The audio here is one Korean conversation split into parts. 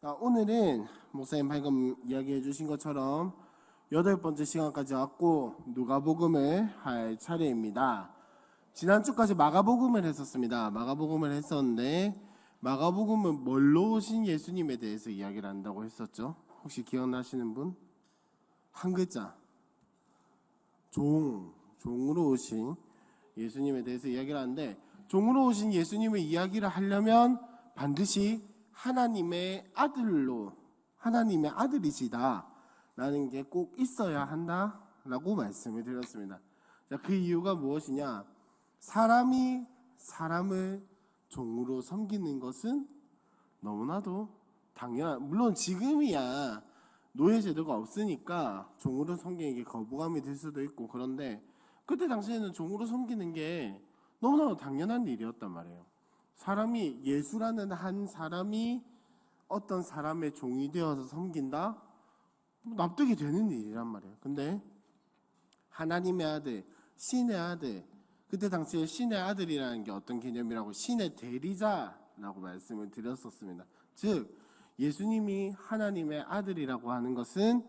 오늘은 목사님 방금 이야기해 주신 것처럼 8번째 시간까지 왔고 누가복음을 할 차례입니다. 지난주까지 마가복음을 했었습니다. 마가복음을 했었는데 마가복음은 뭘로 오신 예수님에 대해서 이야기를 한다고 했었죠. 혹시 기억나시는 분? 한 글자. 종으로 오신 예수님에 대해서 이야기를 하는데, 종으로 오신 예수님의 이야기를 하려면 반드시 하나님의 아들이시다 라는 게 꼭 있어야 한다라고 말씀을 드렸습니다. 자, 그 이유가 무엇이냐? 사람이 사람을 종으로 섬기는 것은 너무나도 당연한, 물론 지금이야 노예 제도가 없으니까 종으로 섬기는 게 거부감이 들 수도 있고, 그런데 그때 당시에는 종으로 섬기는 게 너무나도 당연한 일이었단 말이에요. 사람이, 예수라는 한 사람이 어떤 사람의 종이 되어서 섬긴다? 납득이 되는 일이란 말이에요. 근데 하나님의 아들, 신의 아들, 그때 당시에 신의 아들이라는 게 어떤 개념이라고? 신의 대리자라고 말씀을 드렸었습니다. 즉 예수님이 하나님의 아들이라고 하는 것은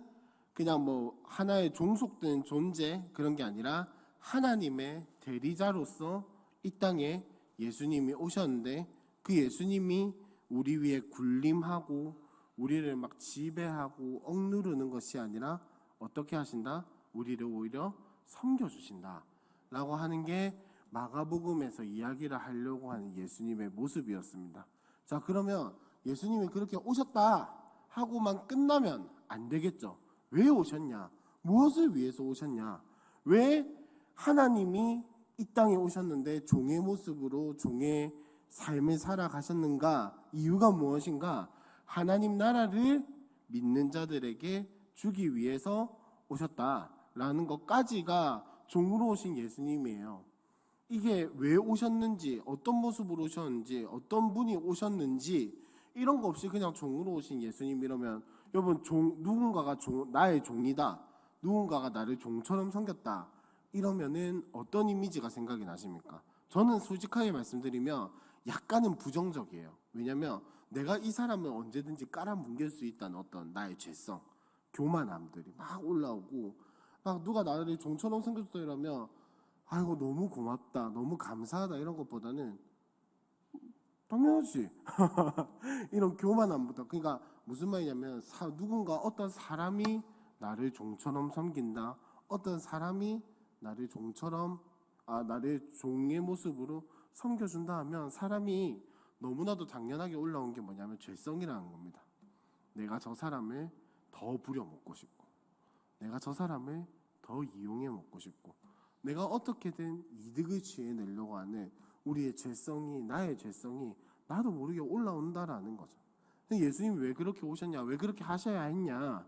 그냥 뭐 하나의 종속된 존재, 그런 게 아니라 하나님의 대리자로서 이 땅에 예수님이 오셨는데, 그 예수님이 우리 위에 군림하고 우리를 막 지배하고 억누르는 것이 아니라 어떻게 하신다? 우리를 오히려 섬겨주신다 라고 하는 게 마가복음에서 이야기를 하려고 하는 예수님의 모습이었습니다. 자, 그러면 예수님이 그렇게 오셨다 하고만 끝나면 안 되겠죠. 왜 오셨냐? 무엇을 위해서 오셨냐? 왜 하나님이 이 땅에 오셨는데 종의 모습으로 종의 삶을 살아가셨는가? 이유가 무엇인가? 하나님 나라를 믿는 자들에게 주기 위해서 오셨다라는 것까지가 종으로 오신 예수님이에요. 이게 왜 오셨는지, 어떤 모습으로 오셨는지, 어떤 분이 오셨는지 이런 거 없이 그냥 종으로 오신 예수님 이러면, 여러분, 누군가가 나의 종이다, 누군가가 나를 종처럼 섬겼다 이러면은 어떤 이미지가 생각이 나십니까? 저는 솔직하게 말씀드리면 약간은 부정적이에요. 왜냐면 내가 이 사람을 언제든지 깔아뭉갤 수 있다는 어떤 나의 죄성, 교만함들이 막 올라오고, 막 누가 나를 종처럼 섬겼다 이러면 아이고 너무 고맙다, 너무 감사하다 이런 것보다는 당연하지 이런 교만함보다, 그러니까 무슨 말이냐면 누군가 어떤 사람이 나를 종처럼 섬긴다, 어떤 사람이 나를 종의 모습으로 섬겨준다 하면 사람이 너무나도 당연하게 올라온 게 뭐냐면 죄성이라는 겁니다. 내가 저 사람을 더 부려먹고 싶고, 내가 저 사람을 더 이용해 먹고 싶고, 내가 어떻게든 이득을 취해내려고 하는 우리의 죄성이, 나의 죄성이 나도 모르게 올라온다라는 거죠. 예수님이 왜 그렇게 오셨냐? 왜 그렇게 하셔야 했냐?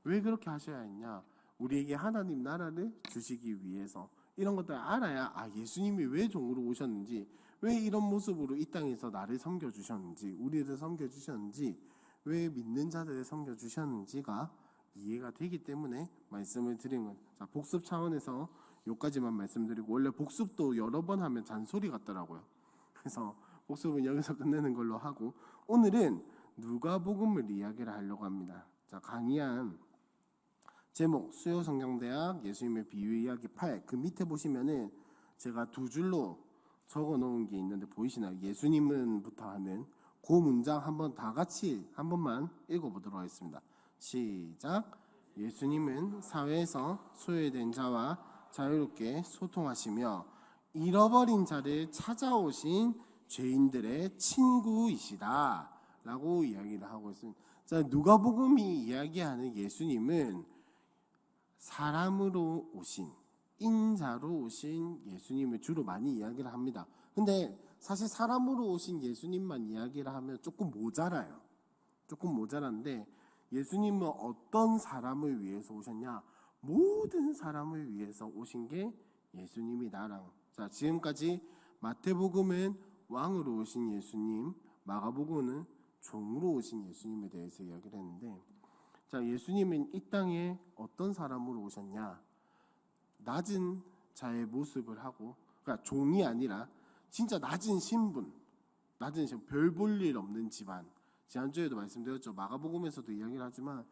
왜 그렇게 하셔야 했냐? 우리에게 하나님 나라를 주시기 위해서. 이런 것들을 알아야 예수님이 왜 종으로 오셨는지, 왜 이런 모습으로 이 땅에서 나를 섬겨주셨는지, 우리를 섬겨주셨는지, 왜 믿는 자들을 섬겨주셨는지가 이해가 되기 때문에 말씀을 드린 거예요. 자, 복습 차원에서 여기까지만 말씀드리고, 원래 복습도 여러 번 하면 잔소리 같더라고요. 그래서 복습은 여기서 끝내는 걸로 하고, 오늘은 누가복음을 이야기를 하려고 합니다. 자, 강의한 제목 수요성경대학 예수님의 비유 이야기 8, 그 밑에 보시면은 제가 두 줄로 적어 놓은 게 있는데 보이시나요? 예수님은부터 하는 그 문장 한번 다 같이 한 번만 읽어보도록 하겠습니다. 시작. 예수님은 사회에서 소외된 자와 자유롭게 소통하시며 잃어버린 자를 찾아오신 죄인들의 친구이시다 라고 이야기를 하고 있습니다. 자, 누가복음이 이야기하는 예수님은 사람으로 오신, 인자로 오신 예수님을 주로 많이 이야기를 합니다. 근데 사실 사람으로 오신 예수님만 이야기를 하면 조금 모자라요. 조금 모자란데, 예수님은 어떤 사람을 위해서 오셨냐? 모든 사람을 위해서 오신 게 예수님이 나랑. 자, 지금까지 마태복음은 왕으로 오신 예수님, 마가복음은 종으로 오신 예수님에 대해서 이야기를 했는데, 자, 예수님은 이 땅에 어떤 사람으로 오셨냐? 낮은 자의 모습을 하고, 그러니까 종이 아니라 진짜 낮은 신분, 별 볼 일 없는 집안, 지난주에도 말씀드렸죠. 마가복음에서도 이야기를 하지만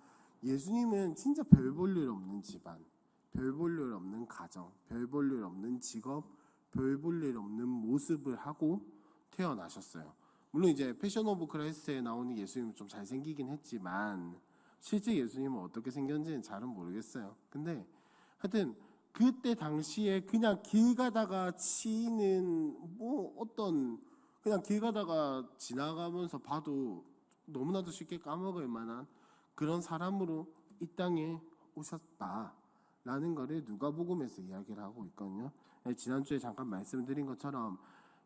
예수님은 진짜 별 볼 일 없는 집안, 별 볼 일 없는 가정, 별 볼 일 없는 직업, 별 볼 일 없는 모습을 하고 태어나셨어요. 물론 이제 패션 오브 크라이스트에 나오는 예수님은 좀 잘생기긴 했지만 실제 예수님은 어떻게 생겼는지는 잘은 모르겠어요. 근데 하여튼 그때 당시에 그냥 길 가다가 치이는 뭐 어떤 그냥 길 가다가 지나가면서 봐도 너무나도 쉽게 까먹을 만한 그런 사람으로 이 땅에 오셨다라는 거를 누가복음에서 이야기를 하고 있거든요. 지난주에 잠깐 말씀드린 것처럼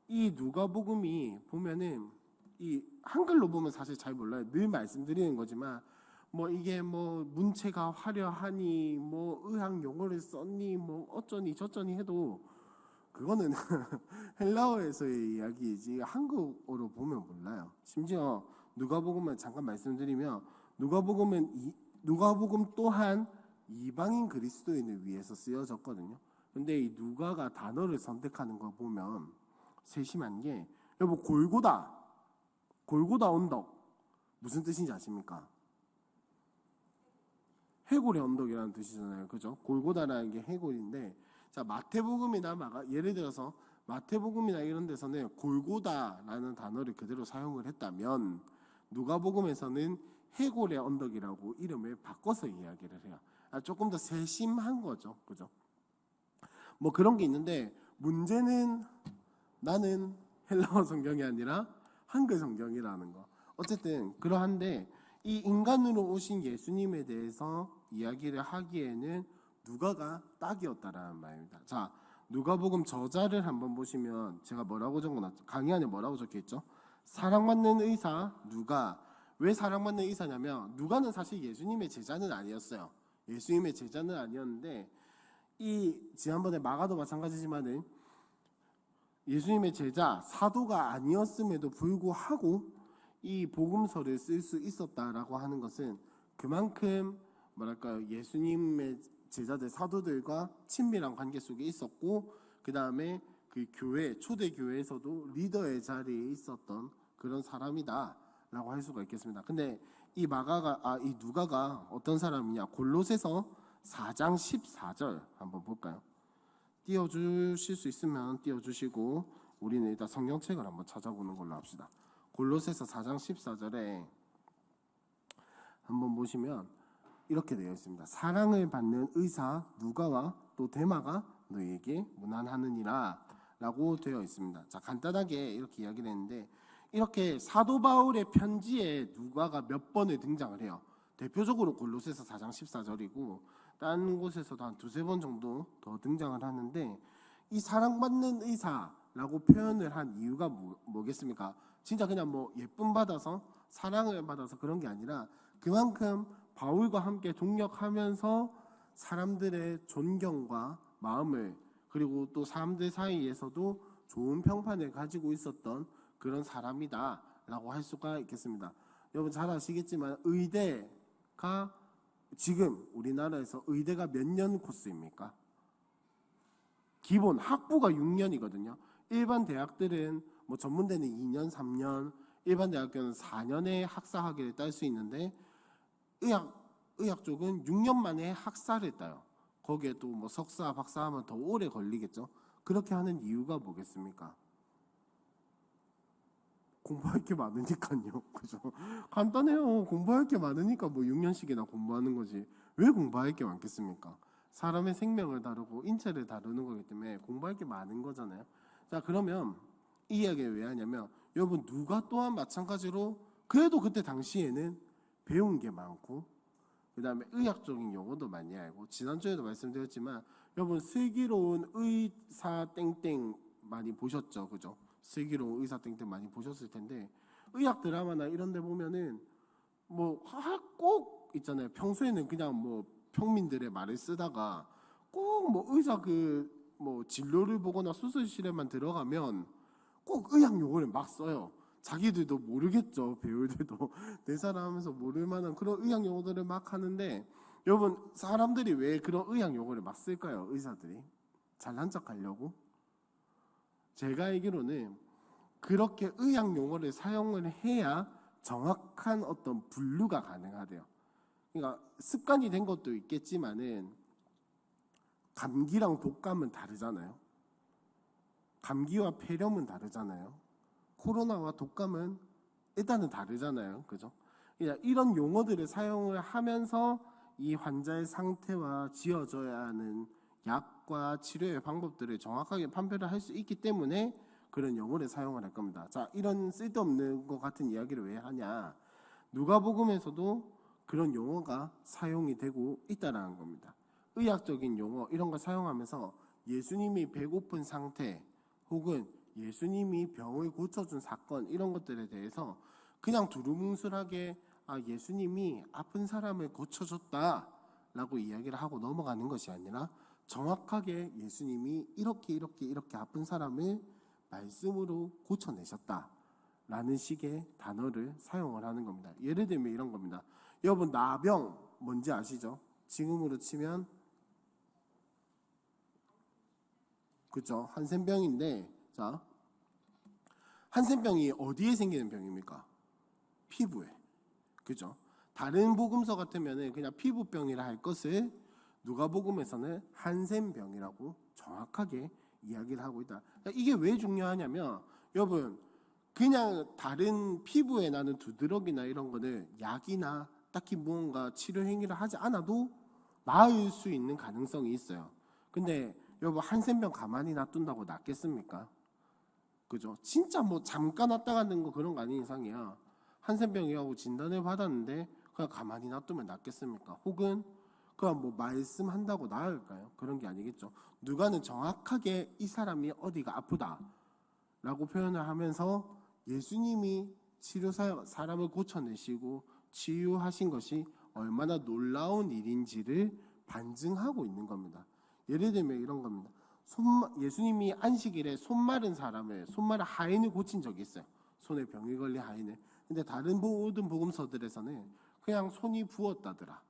이 누가복음이 보면은 이 한글로 보면 사실 잘 몰라요. 늘 말씀드리는 거지만 뭐 이게 뭐 문체가 화려하니 뭐 의학 용어를 썼니 뭐 어쩌니 저쩌니 해도 그거는 헬라어에서의 이야기이지 한국어로 보면 몰라요. 심지어 누가복음을 잠깐 말씀드리면 누가복음 또한 이방인 그리스도인을 위해서 쓰여졌거든요. 근데 이 누가가 단어를 선택하는 걸 보면 세심한 게 여보 골고다 언덕 무슨 뜻인지 아십니까? 해골의 언덕이라는 뜻이잖아요. 그죠? 골고다라는 게 해골인데 자 마태복음이나 예를 들어서 마태복음이나 이런 데서는 골고다라는 단어를 그대로 사용을 했다면 누가복음에서는 해골의 언덕이라고 이름을 바꿔서 이야기를 해요. 조금 더 세심한 거죠. 그죠? 뭐 그런 게 있는데 문제는 나는 헬라어 성경이 아니라 한글 성경이라는 거. 어쨌든 그러한데 이 인간으로 오신 예수님에 대해서 이야기를 하기에는 누가가 딱이었다라는 말입니다. 자, 누가복음 저자를 한번 보시면 제가 뭐라고 적어놨죠? 강의 안에 뭐라고 적혀있죠? 사랑받는 의사 누가. 왜 사랑받는 의사냐면 누가는 사실 예수님의 제자는 아니었어요. 예수님의 제자는 아니었는데 이 지난번에 마가도 마찬가지지만은 예수님의 제자 사도가 아니었음에도 불구하고 이 복음서를 쓸 수 있었다라고 하는 것은 그만큼 뭐랄까요 예수님의 제자들 사도들과 친밀한 관계 속에 있었고 그 다음에 그 교회 초대 교회에서도 리더의 자리에 있었던 그런 사람이다라고 할 수가 있겠습니다. 근데 이 누가가 어떤 사람이냐? 골로새서 4장 14절 한번 볼까요? 띄워주실 수 있으면 띄워주시고 우리는 일단 성경책을 한번 찾아보는 걸로 합시다. 골로새서 4장 14절에 한번 보시면 이렇게 되어 있습니다. 사랑을 받는 의사 누가와 또 데마가 너희에게 문안하느니라 라고 되어 있습니다. 자 간단하게 이렇게 이야기를 했는데 이렇게 사도 바울의 편지에 누가가 몇 번을 등장을 해요. 대표적으로 골로새서 4장 14절이고 다른 곳에서도 한 두세 번 정도 더 등장을 하는데 이 사랑받는 의사라고 표현을 한 이유가 뭐겠습니까? 진짜 그냥 뭐 예쁨 받아서 사랑을 받아서 그런 게 아니라 그만큼 바울과 함께 동역하면서 사람들의 존경과 마음을 그리고 또 사람들 사이에서도 좋은 평판을 가지고 있었던 그런 사람이다 라고 할 수가 있겠습니다. 여러분 잘 아시겠지만 의대가 지금 우리나라에서 의대가 몇 년 코스입니까? 기본 학부가 6년이거든요. 일반 대학들은 뭐 전문대는 2년, 3년, 일반 대학교는 4년의 학사 학위를 딸 수 있는데 의학 쪽은 6년 만에 학사를 따요. 거기에 또 뭐 석사, 박사하면 더 오래 걸리겠죠. 그렇게 하는 이유가 뭐겠습니까? 공부할 게 많으니까요. 그죠? 간단해요. 공부할 게 많으니까 뭐 6년씩이나 공부하는 거지. 왜 공부할 게 많겠습니까? 사람의 생명을 다루고 인체를 다루는 거기 때문에 공부할 게 많은 거잖아요. 자, 그러면 이 이야기를 왜 하냐면 여러분 누가 또한 마찬가지로 그래도 그때 당시에는 배운 게 많고 그 다음에 의학적인 용어도 많이 알고 지난주에도 말씀드렸지만 여러분 슬기로운 의사 땡땡 많이 보셨죠? 그죠? 슬기로운 의사 땡땡 많이 보셨을 텐데 의학 드라마나 이런 데 보면은 뭐 꼭 있잖아요. 평소에는 그냥 뭐 평민들의 말을 쓰다가 꼭 뭐 의사 뭐 진료를 보거나 수술실에만 들어가면 꼭 의학 용어를 막 써요. 자기들도 모르겠죠. 배우들도 대사하면서 모를 만한 그런 의학 용어들을 막 하는데 여러분 사람들이 왜 그런 의학 용어를 막 쓸까요? 의사들이 잘난 척 하려고? 제가 알기로는 그렇게 의학 용어를 사용을 해야 정확한 어떤 분류가 가능하대요. 그러니까 습관이 된 것도 있겠지만은 감기랑 독감은 다르잖아요. 감기와 폐렴은 다르잖아요. 코로나와 독감은 일단은 다르잖아요. 그죠? 이런 용어들을 사용을 하면서 이 환자의 상태와 지어져야 하는 약과 치료의 방법들을 정확하게 판별을 할 수 있기 때문에 그런 용어를 사용을 할 겁니다. 자, 이런 쓸데없는 것 같은 이야기를 왜 하냐? 누가복음에서도 그런 용어가 사용이 되고 있다라는 겁니다. 의학적인 용어 이런 걸 사용하면서 예수님이 배고픈 상태 혹은 예수님이 병을 고쳐준 사건 이런 것들에 대해서 그냥 두루뭉술하게 예수님이 아픈 사람을 고쳐줬다라고 이야기를 하고 넘어가는 것이 아니라 정확하게 예수님이 이렇게 아픈 사람을 말씀으로 고쳐내셨다라는 식의 단어를 사용을 하는 겁니다. 예를 들면 이런 겁니다. 여러분 나병 뭔지 아시죠? 지금으로 치면 그죠? 한센병인데 자 한센병이 어디에 생기는 병입니까? 피부에. 그죠? 다른 복음서 같으면 그냥 피부병이라 할 것을 누가복음에서는 한센병이라고 정확하게 이야기를 하고 있다. 이게 왜 중요하냐면 여러분 그냥 다른 피부에 나는 두드러기나 이런 거는 약이나 딱히 무언가 치료 행위를 하지 않아도 나을 수 있는 가능성이 있어요. 근데 여러분 한센병 가만히 놔둔다고 낫겠습니까? 그죠? 진짜 뭐 잠깐 왔다 가는 거 그런 거 아닌 이상이야. 한센병이라고 진단을 받았는데 그냥 가만히 놔두면 낫겠습니까? 혹은 그냥 뭐 말씀한다고 나을까요? 그런 게 아니겠죠. 누가는 정확하게 이 사람이 어디가 아프다라고 표현을 하면서 예수님이 사람을 고쳐내시고 치유하신 것이 얼마나 놀라운 일인지를 반증하고 있는 겁니다. 예를 들면 이런 겁니다. 예수님이 안식일에 손 마른 하인을 고친 적이 있어요. 손에 병이 걸린 하인을. 근데 다른 모든 복음서들에서는 그냥 손이 부었다더라,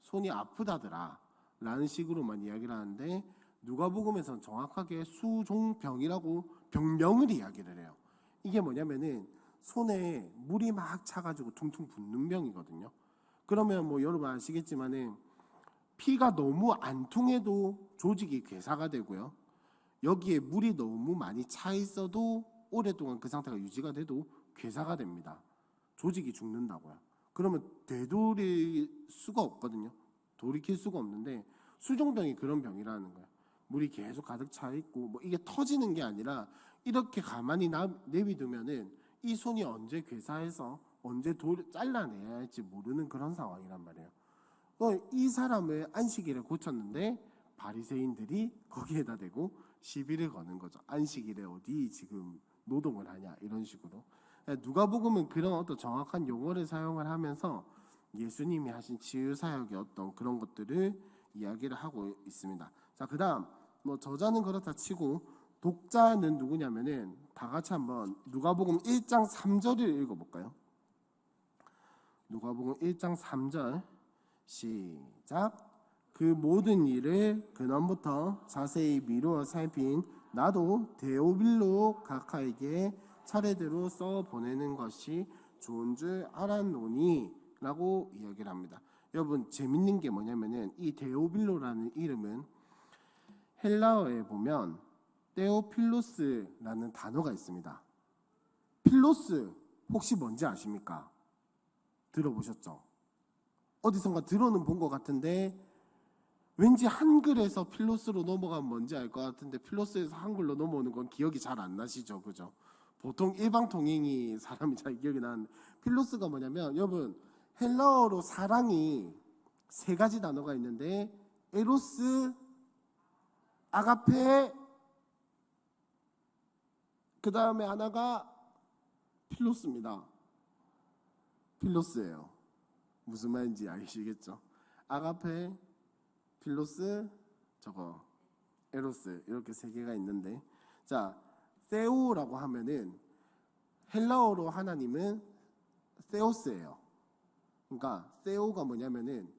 손이 아프다더라 라는 식으로만 이야기를 하는데 누가복음에서는 정확하게 수종병이라고 병명을 이야기를 해요. 이게 뭐냐면은 손에 물이 막 차가지고 퉁퉁 붓는 병이거든요. 그러면 뭐 여러분 아시겠지만은 피가 너무 안 통해도 조직이 괴사가 되고요. 여기에 물이 너무 많이 차 있어도 오랫동안 그 상태가 유지가 돼도 괴사가 됩니다. 조직이 죽는다고요. 그러면 되돌릴 수가 없거든요. 돌이킬 수가 없는데 수종병이 그런 병이라는 거예요. 물이 계속 가득 차 있고 뭐 이게 터지는 게 아니라 이렇게 가만히 내비두면은 이 손이 언제 괴사해서 언제 잘라내야 할지 모르는 그런 상황이란 말이에요. 이 사람을 안식일에 고쳤는데 바리새인들이 거기에다 대고 시비를 거는 거죠. 안식일에 어디 지금 노동을 하냐 이런 식으로. 누가복음은 그런 어떤 정확한 용어를 사용을 하면서 예수님이 하신 치유 사역의 어떤 그런 것들을 이야기를 하고 있습니다. 자, 그다음 뭐 저자는 그렇다 치고 독자는 누구냐면은 다 같이 한번 누가복음 1장 3절을 읽어볼까요? 누가복음 1장 3절 시작. 그 모든 일을 근원부터 자세히 미루어 살핀 나도 데오빌로 각하에게 차례대로 써 보내는 것이 좋은 줄 알았노니 라고 이야기를 합니다. 여러분 재밌는 게 뭐냐면은 이 데오빌로라는 이름은 헬라어에 보면 테오필로스라는 단어가 있습니다. 필로스 혹시 뭔지 아십니까? 들어보셨죠? 어디선가 들어는 본 것 같은데 왠지 한글에서 필로스로 넘어가면 뭔지 알 것 같은데 필로스에서 한글로 넘어오는 건 기억이 잘 안 나시죠? 그죠? 보통 일방통행이 사람이 잘 기억이 나는데 필로스가 뭐냐면 여러분 헬라어로 사랑이 세 가지 단어가 있는데 에로스, 아가페, 그 다음에 하나가 필로스입니다. 필로스예요. 무슨 말인지 아시겠죠? 아가페, 필로스, 저거 에로스 이렇게 세 개가 있는데 자 세오라고 하면은 헬라어로 하나님은 세오스예요. 그러니까 세오가 뭐냐면은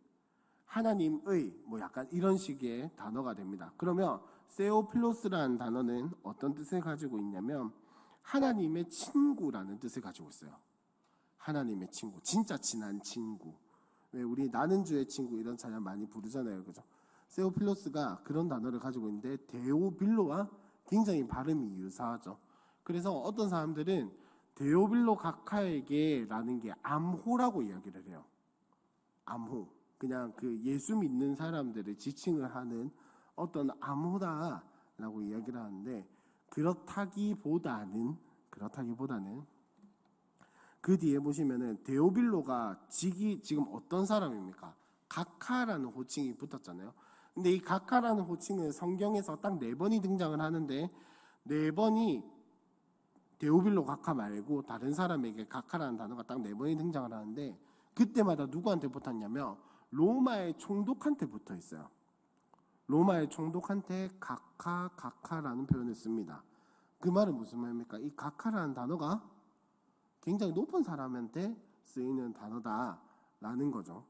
하나님의 뭐 약간 이런 식의 단어가 됩니다. 그러면 세오필로스라는 단어는 어떤 뜻을 가지고 있냐면 하나님의 친구라는 뜻을 가지고 있어요. 하나님의 친구, 진짜 친한 친구. 왜 우리 나는 주의 친구 이런 찬양 많이 부르잖아요, 그죠? 세오필로스가 그런 단어를 가지고 있는데 데오빌로와 굉장히 발음이 유사하죠. 그래서 어떤 사람들은 데오빌로 각하에게라는 게 암호라고 이야기를 해요. 암호, 그냥 그 예수 믿는 사람들을 지칭을 하는 어떤 암호다라고 이야기를 하는데 그렇다기보다는 그 뒤에 보시면은 데오빌로가 지금 어떤 사람입니까? 각하라는 호칭이 붙었잖아요. 근데 이 각하라는 호칭은 성경에서 딱 4번이 등장을 하는데 4번이 데오빌로 각하 말고 다른 사람에게 각하라는 단어가 딱 4번이 등장을 하는데 그때마다 누구한테 붙었냐면 로마의 총독한테 붙어 있어요. 로마의 총독한테 각하라는 표현을 씁니다. 그 말은 무슨 말입니까? 이 각하라는 단어가 굉장히 높은 사람한테 쓰이는 단어다라는 거죠.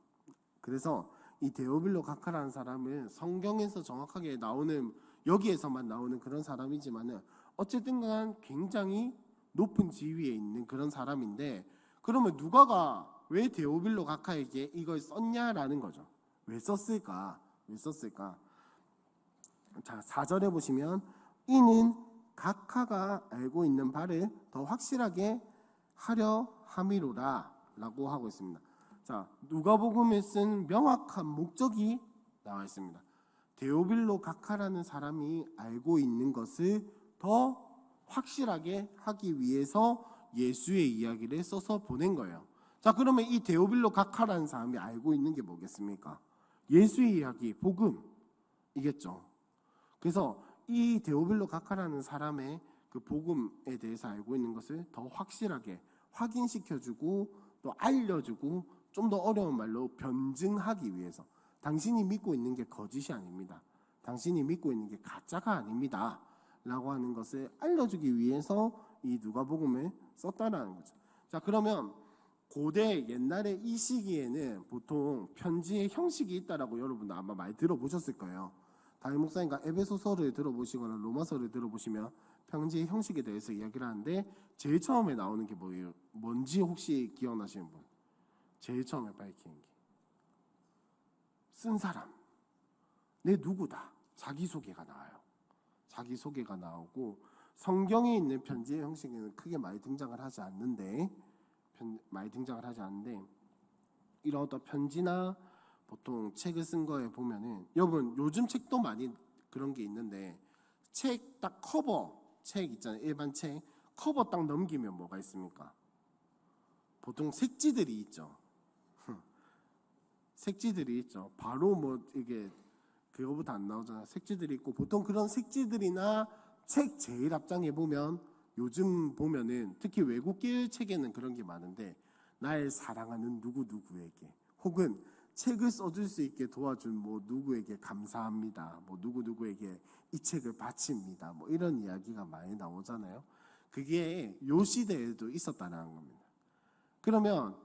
그래서 이 데오빌로 각하라는 사람은 성경에서 정확하게 나오는 여기에서만 나오는 그런 사람이지만은 어쨌든 간 굉장히 높은 지위에 있는 그런 사람인데 그러면 누가가 왜 데오빌로 각하에게 이걸 썼냐라는 거죠. 왜 썼을까? 자, 4절에 보시면 이는 각하가 알고 있는 바를 더 확실하게 하려 함이로라 라고 하고 있습니다. 자, 누가복음에 쓴 명확한 목적이 나와 있습니다. 데오빌로 각하라는 사람이 알고 있는 것을 더 확실하게 하기 위해서 예수의 이야기를 써서 보낸 거예요. 자, 그러면 이 데오빌로 각하라는 사람이 알고 있는 게 뭐겠습니까? 예수의 이야기, 복음이겠죠. 그래서 이 데오빌로 각하라는 사람의 그 복음에 대해서 알고 있는 것을 더 확실하게 확인시켜주고 또 알려주고 좀 더 어려운 말로 변증하기 위해서 당신이 믿고 있는 게 거짓이 아닙니다. 당신이 믿고 있는 게 가짜가 아닙니다. 라고 하는 것을 알려주기 위해서 이 누가복음을 썼다라는 거죠. 자, 그러면 고대 옛날에 이 시기에는 보통 편지의 형식이 있다라고 여러분도 아마 많이 들어보셨을 거예요. 담임 목사님과 에베소서를 들어보시거나 로마서를 들어보시면 편지의 형식에 대해서 이야기를 하는데 제일 처음에 나오는 게 뭐예요? 뭔지 혹시 기억나시는 분? 제일 처음에 밝히는 게 쓴 사람, 내 누구다, 자기소개가 나와요. 자기소개가 나오고 성경에 있는 편지의 형식에는 크게 많이 등장을 하지 않는데 이런 어떤 편지나 보통 책을 쓴 거에 보면은 여러분 요즘 책도 많이 그런 게 있는데 책 딱 커버 책 있잖아요. 일반 책 커버 딱 넘기면 뭐가 있습니까? 보통 색지들이 있죠. 바로 뭐 이게 그거보다 안 나오잖아. 색지들이 있고 보통 그런 색지들이나 책 제일 앞장에 보면 요즘 보면은 특히 외국계 책에는 그런 게 많은데 나의 사랑하는 누구누구에게 혹은 책을 써줄 수 있게 도와준 뭐 누구에게 감사합니다. 뭐 누구누구에게 이 책을 바칩니다. 뭐 이런 이야기가 많이 나오잖아요. 그게 요 시대에도 있었다는 겁니다. 그러면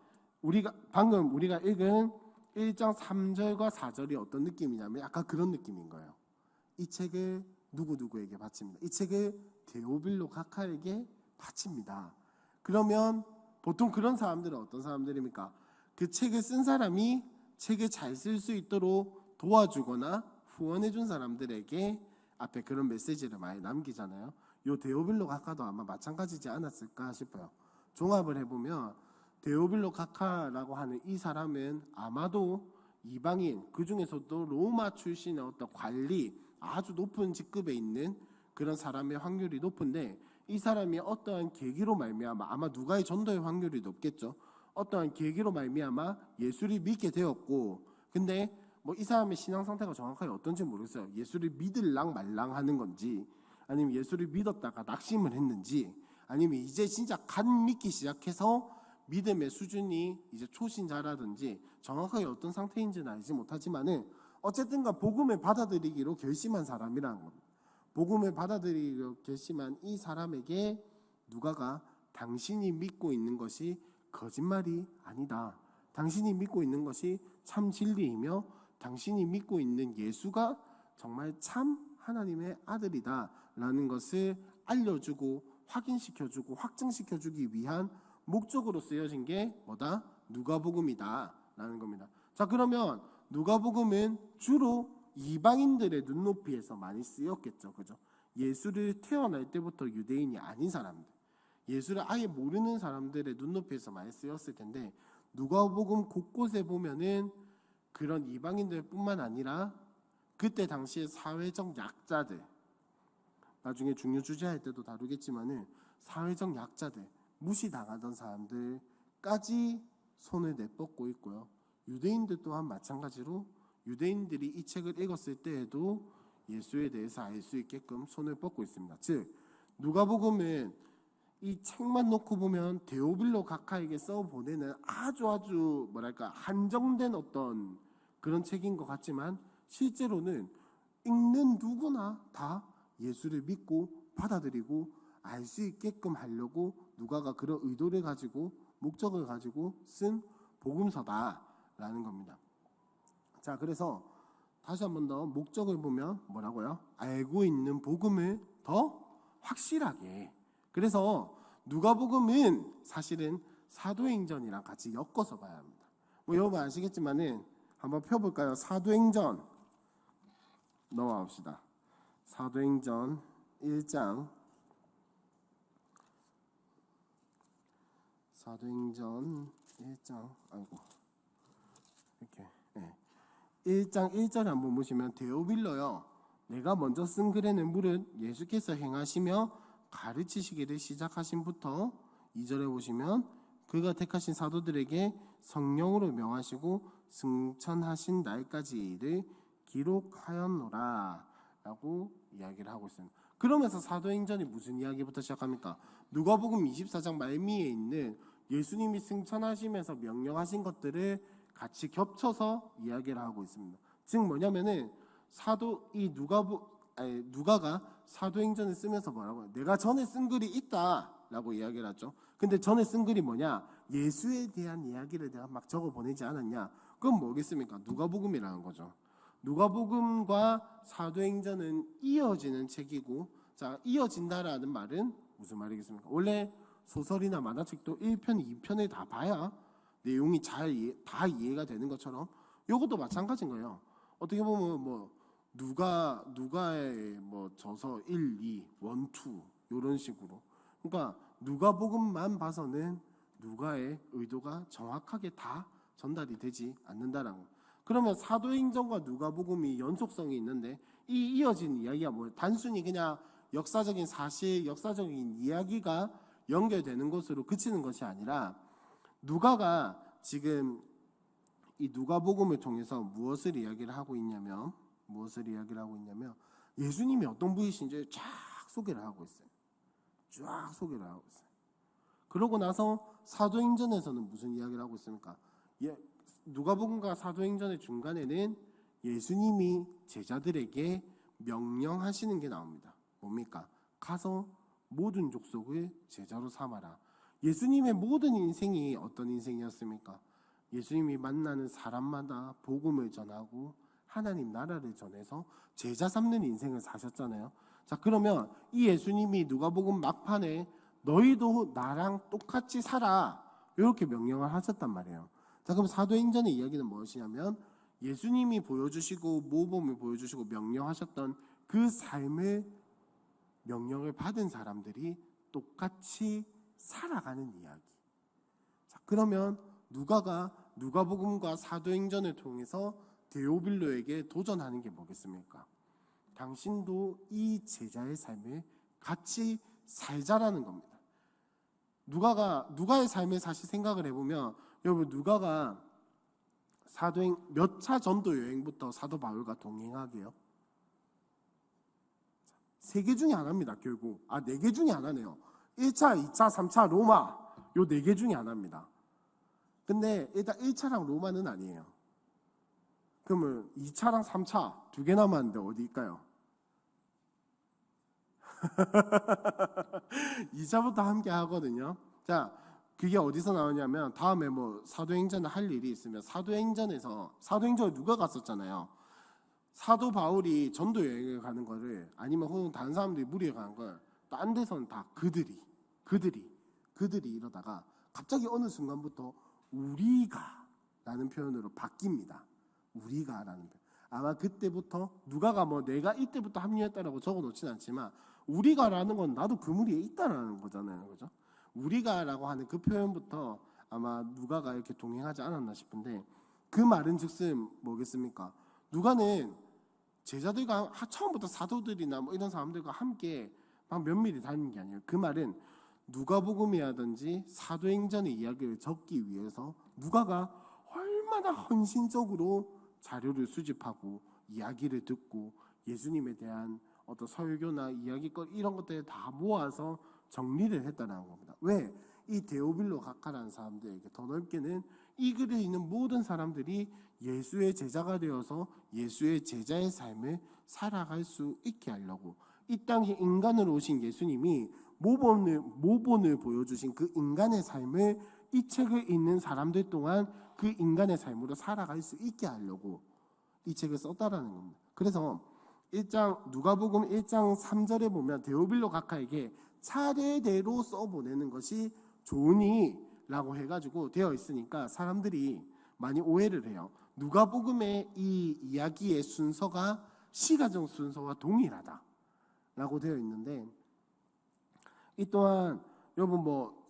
방금 우리가 읽은 1장 3절과 4절이 어떤 느낌이냐면 약간 그런 느낌인 거예요. 이 책을 누구누구에게 바칩니다. 이 책을 데오빌로 각하에게 바칩니다. 그러면 보통 그런 사람들은 어떤 사람들입니까? 그 책을 쓴 사람이 책을 잘 쓸 수 있도록 도와주거나 후원해준 사람들에게 앞에 그런 메시지를 많이 남기잖아요. 요 데오빌로 각하도 아마 마찬가지지 않았을까 싶어요. 종합을 해보면 데오빌로 각하라고 하는 이 사람은 아마도 이방인, 그 중에서도 로마 출신의 어떤 관리, 아주 높은 직급에 있는 그런 사람의 확률이 높은데 이 사람이 어떠한 계기로 말미암아 아마 누가의 전도의 확률이 높겠죠. 어떠한 계기로 말미암아 예수를 믿게 되었고 근데 뭐 이 사람의 신앙 상태가 정확하게 어떤지 모르겠어요. 예수를 믿을랑 말랑 하는 건지 아니면 예수를 믿었다가 낙심을 했는지 아니면 이제 진짜 간 믿기 시작해서 믿음의 수준이 이제 초신자라든지 정확하게 어떤 상태인지는 알지 못하지만은 어쨌든간 복음을 받아들이기로 결심한 사람이라는 겁니다. 복음을 받아들이기로 결심한 이 사람에게 누가가 당신이 믿고 있는 것이 거짓말이 아니다. 당신이 믿고 있는 것이 참 진리이며 당신이 믿고 있는 예수가 정말 참 하나님의 아들이다 라는 것을 알려주고 확인시켜주고 확증시켜주기 위한 목적으로 쓰여진 게 뭐다? 누가복음이다 라는 겁니다. 자, 그러면 누가복음은 주로 이방인들의 눈높이에서 많이 쓰였겠죠. 그죠? 예수를 태어날 때부터 유대인이 아닌 사람들, 예수를 아예 모르는 사람들의 눈높이에서 많이 쓰였을 텐데, 누가복음 곳곳에 보면은 그런 이방인들뿐만 아니라 그때 당시에 사회적 약자들, 나중에 중요 주제할 때도 다루겠지만은 사회적 약자들, 무시당하던 사람들까지 손을 내뻗고 있고요. 유대인들 또한 마찬가지로 유대인들이 이 책을 읽었을 때에도 예수에 대해서 알 수 있게끔 손을 뻗고 있습니다. 즉 누가복음은 이 책만 놓고 보면 데오빌로 각하에게 써 보내는 아주 뭐랄까 한정된 어떤 그런 책인 것 같지만, 실제로는 읽는 누구나 다 예수를 믿고 받아들이고 알 수 있게끔 하려고 누가가 그런 의도를 가지고 목적을 가지고 쓴 복음서다라는 겁니다. 자, 그래서 다시 한 번 더 목적을 보면 뭐라고요? 알고 있는 복음을 더 확실하게. 그래서 누가복음은 사실은 사도행전이랑 같이 엮어서 봐야 합니다. 뭐 여러분 아시겠지만은 한번 펴볼까요? 사도행전 넘어갑시다. 사도행전 1장, 사도행전 1장, 아이고 이렇게 1장 1절에 한번 보시면 데오빌로여, 내가 먼저 쓴 글에는 무릇 예수께서 행하시며 가르치시기를 시작하신부터 2절에 보시면 그가 택하신 사도들에게 성령으로 명하시고 승천하신 날까지 일을 기록하였노라 라고 이야기를 하고 있습니다. 그러면서 사도행전이 무슨 이야기부터 시작합니까? 누가복음 24장 말미에 있는 예수님이 승천하시면서 명령하신 것들을 같이 겹쳐서 이야기를 하고 있습니다. 즉 뭐냐면은 누가가 사도행전을 쓰면서 뭐라고요? 내가 전에 쓴 글이 있다라고 이야기를 하죠. 근데 전에 쓴 글이 뭐냐? 예수에 대한 이야기를 내가 막 적어 보내지 않았냐? 그건 뭐겠습니까? 누가복음이라는 거죠. 누가복음과 사도행전은 이어지는 책이고, 자, 이어진다라는 말은 무슨 말이겠습니까? 원래 소설이나 만화책도 1편, 2편을 다 봐야 내용이 다 이해가 되는 것처럼 이것도 마찬가지인 거예요. 어떻게 보면 뭐 누가의 뭐 저서 1, 2, 1, 2 이런 식으로. 그러니까 누가복음만 봐서는 누가의 의도가 정확하게 다 전달이 되지 않는다라는 거. 그러면 사도행전과 누가복음이 연속성이 있는데 이 이어진 이야기가 뭐예요? 단순히 그냥 역사적인 사실, 역사적인 이야기가 연결되는 것으로 그치는 것이 아니라, 누가가 지금 이 누가복음을 통해서 무엇을 이야기를 하고 있냐면 예수님이 어떤 분이신지 쫙 소개를 하고 있어요. 쫙 소개를 하고 있어요. 그러고 나서 사도행전에서는 무슨 이야기를 하고 있습니까? 누가복음과 사도행전의 중간에는 예수님이 제자들에게 명령하시는 게 나옵니다. 뭡니까? 가서 모든 족속을 제자로 삼아라. 예수님의 모든 인생이 어떤 인생이었습니까? 예수님이 만나는 사람마다 복음을 전하고 하나님 나라를 전해서 제자 삼는 인생을 사셨잖아요. 자, 그러면 이 예수님이 누가복음 막판에 너희도 나랑 똑같이 살아 이렇게 명령을 하셨단 말이에요. 자, 그럼 사도행전의 이야기는 무엇이냐면 예수님이 보여주시고 모범을 보여주시고 명령하셨던 그 삶을 명령을 받은 사람들이 똑같이 살아가는 이야기. 자, 그러면 누가가 누가복음과 사도행전을 통해서 데오빌로에게 도전하는 게 뭐겠습니까? 당신도 이 제자의 삶을 같이 살자라는 겁니다. 누가의 삶을 사실 생각을 해보면, 여러분 누가가 몇 차 전도 여행부터 사도 바울과 동행하게요? 3개 중에 하나입니다. 결국 4개 중에 하나네요. 1차, 2차, 3차 로마, 요 4개 중에 하나입니다. 근데 일단 1차랑 로마는 아니에요. 그러면 2차랑 3차 2개 남았는데 어디일까요? 2차부터 함께 하거든요. 자, 그게 어디서 나오냐면 다음에 뭐 사도행전을 할 일이 있으면 사도행전에 누가 갔었잖아요. 사도 바울이 전도 여행을 가는 거를, 아니면 혹은 다른 사람들이 무리에 가는 걸 딴 데서는 다 그들이 이러다가 갑자기 어느 순간부터 우리가 라는 표현으로 바뀝니다. 우리가 라는 표현. 아마 그때부터 누가가 뭐 내가 이때부터 합류했다라고 적어놓지는 않지만 우리가 라는 건 나도 그 무리에 있다라는 거잖아요. 그죠? 우리가 라고 하는 그 표현부터 아마 누가가 이렇게 동행하지 않았나 싶은데, 그 말은 즉슨 뭐겠습니까? 누가는 제자들과 처음부터 사도들이나 뭐 이런 사람들과 함께 막 면밀히 다니는 게 아니에요. 그 말은 누가복음이라든지 사도행전의 이야기를 적기 위해서 누가가 얼마나 헌신적으로 자료를 수집하고 이야기를 듣고 예수님에 대한 어떤 설교나 이야기거리 이런 것들을 다 모아서 정리를 했다는 겁니다. 왜? 이 데오빌로 각하라는 사람들에게, 더 넓게는 이 글에 있는 모든 사람들이 예수의 제자가 되어서 예수의 제자의 삶을 살아갈 수 있게 하려고, 이 땅에 인간으로 오신 예수님이 모본을 보여주신 그 인간의 삶을 이 책을 읽는 사람들 동안 그 인간의 삶으로 살아갈 수 있게 하려고 이 책을 썼다라는 겁니다. 그래서 누가복음 1장 3절에 보면 데오빌로 각하에게 차례대로 써보내는 것이 좋으니 라고 해가지고 되어 있으니까 사람들이 많이 오해를 해요. 누가복음의 이 이야기의 순서가 시가적 순서와 동일하다 라고 되어 있는데, 이 또한 여러분 뭐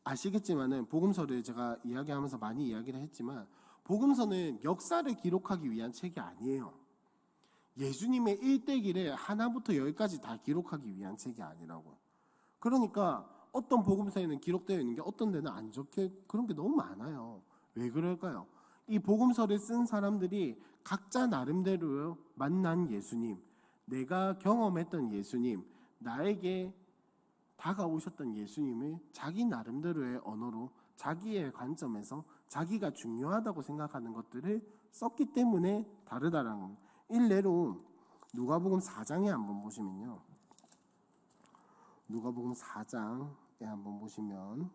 아시겠지만은 복음서를 제가 이야기하면서 많이 이야기를 했지만, 복음서는 역사를 기록하기 위한 책이 아니에요. 예수님의 일대기를 하나부터 열까지 다 기록하기 위한 책이 아니라고요. 그러니까 어떤 복음서에는 기록되어 있는 게 어떤 데는 안 좋게, 그런 게 너무 많아요. 왜 그럴까요? 이 복음서를 쓴 사람들이 각자 나름대로 만난 예수님, 내가 경험했던 예수님, 나에게 다가오셨던 예수님을 자기 나름대로의 언어로 자기의 관점에서 자기가 중요하다고 생각하는 것들을 썼기 때문에 다르다라는 겁니다. 일례로 누가복음 4장에 한번 보시면요, 누가복음 4장에 한번 보시면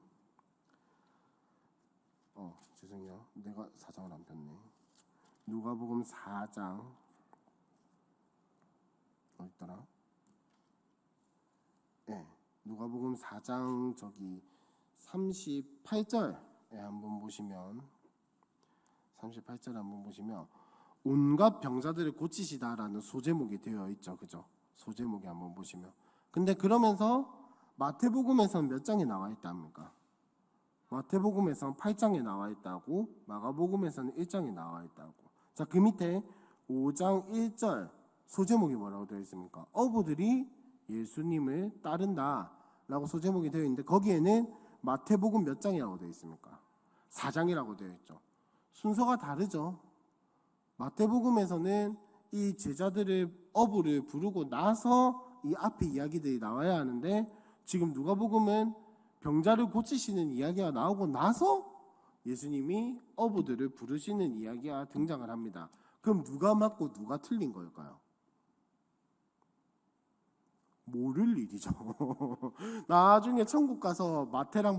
죄송해요, 내가 4장을 안 폈네. 누가복음 4장 어딨더라? 네, 누가복음 4장 저기 38절에 한번 보시면, 38절에 한번 보시면 온갖 병자들을 고치시다라는 소제목이 되어 있죠. 그죠? 소제목이 한번 보시면. 근데 그러면서 마태복음에서는 몇 장에 나와 있답니까? 마태복음에서는 8장에 나와 있다고, 마가복음에서는 1장에 나와 있다고. 자, 그 밑에 5장 1절 소제목이 뭐라고 되어 있습니까? 어부들이 예수님을 따른다 라고 소제목이 되어 있는데, 거기에는 마태복음 몇 장이라고 되어 있습니까? 4장이라고 되어 있죠. 순서가 다르죠. 마태복음에서는 이 제자들의 어부를 부르고 나서 이 앞에 이야기들이 나와야 하는데, 지금 누가복음은 병자를 고치시는 이야기가 나오고 나서 예수님이 어부들을 부르시는 이야기가 등장을 합니다. 그럼 누가 맞고 누가 틀린 걸까요? 모를 일이죠. 나중에 천국 가서 마태랑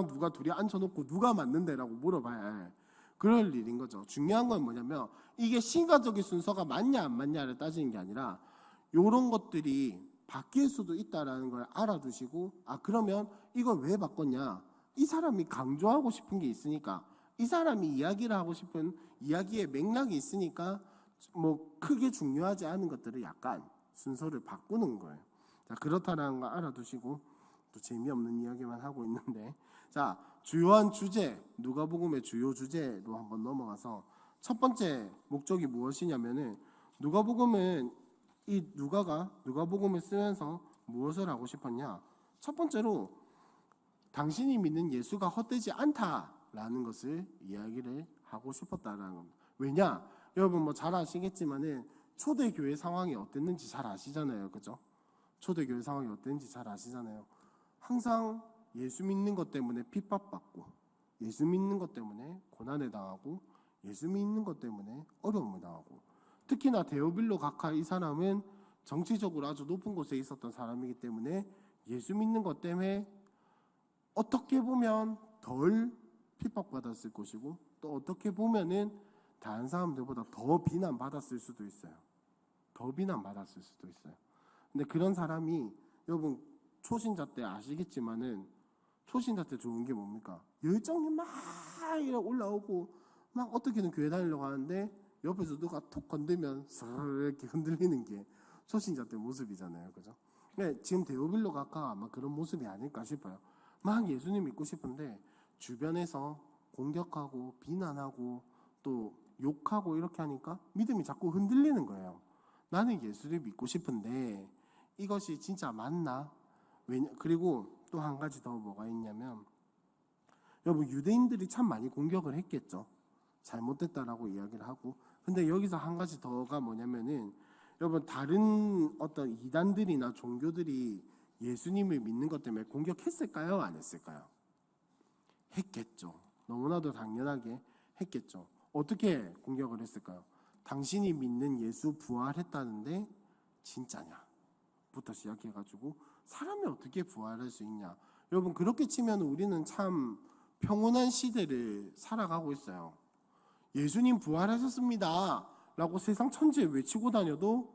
누가 둘이 앉혀놓고 누가 맞는데라고 물어봐야 할 그럴 일인 거죠. 중요한 건 뭐냐면, 이게 시가적인 순서가 맞냐 안 맞냐를 따지는 게 아니라 이런 것들이 바뀔 수도 있다라는 걸 알아두시고, 그러면 이걸 왜 바꿨냐, 이 사람이 강조하고 싶은 게 있으니까, 이 사람이 이야기를 하고 싶은 이야기의 맥락이 있으니까 뭐 크게 중요하지 않은 것들을 약간 순서를 바꾸는 거예요. 자, 그렇다라는 거 알아두시고, 또 재미없는 이야기만 하고 있는데, 자, 주요한 주제, 누가복음의 주요 주제로 한번 넘어가서 첫 번째 목적이 무엇이냐면은, 누가복음은 이 누가가 누가복음을 쓰면서 무엇을 하고 싶었냐? 첫 번째로 당신이 믿는 예수가 헛되지 않다라는 것을 이야기를 하고 싶었다라는 겁니다. 왜냐? 여러분 뭐 잘 아시겠지만은 초대교회 상황이 어땠는지 잘 아시잖아요. 그죠? 초대교회 상황이 어땠는지 잘 아시잖아요. 항상 예수 믿는 것 때문에 핍박받고, 예수 믿는 것 때문에 고난을 당하고, 예수 믿는 것 때문에 어려움을 당하고, 특히나 데오빌로 각하 이 사람은 정치적으로 아주 높은 곳에 있었던 사람이기 때문에 예수 믿는 것 때문에 어떻게 보면 덜 핍박받았을 것이고, 또 어떻게 보면은 다른 사람들보다 더 비난받았을 수도 있어요. 더 비난받았을 수도 있어요. 근데 그런 사람이, 여러분 초신자 때 아시겠지만은 초신자 때 좋은 게 뭡니까? 열정이 막 올라오고 막 어떻게든 교회 다니려고 하는데 옆에서 누가 톡 건들면 스르르 이렇게 흔들리는 게 초신자 때 모습이잖아요, 그죠? 네, 지금 데오빌로 각각 아마 그런 모습이 아닐까 싶어요. 막 예수님 믿고 싶은데 주변에서 공격하고 비난하고 또 욕하고 이렇게 하니까 믿음이 자꾸 흔들리는 거예요. 나는 예수를 믿고 싶은데 이것이 진짜 맞나? 그리고 또 한 가지 더 뭐가 있냐면, 여러분 유대인들이 참 많이 공격을 했겠죠. 잘못됐다라고 이야기를 하고. 근데 여기서 한 가지 더가 뭐냐면은, 여러분 다른 어떤 이단들이나 종교들이 예수님을 믿는 것 때문에 공격했을까요? 안 했을까요? 했겠죠. 너무나도 당연하게 했겠죠. 어떻게 공격을 했을까요? 당신이 믿는 예수 부활했다는데 진짜냐? 부터 시작해가지고 사람이 어떻게 부활할 수 있냐? 여러분 그렇게 치면 우리는 참 평온한 시대를 살아가고 있어요. 예수님 부활하셨습니다 라고 세상 천지에 외치고 다녀도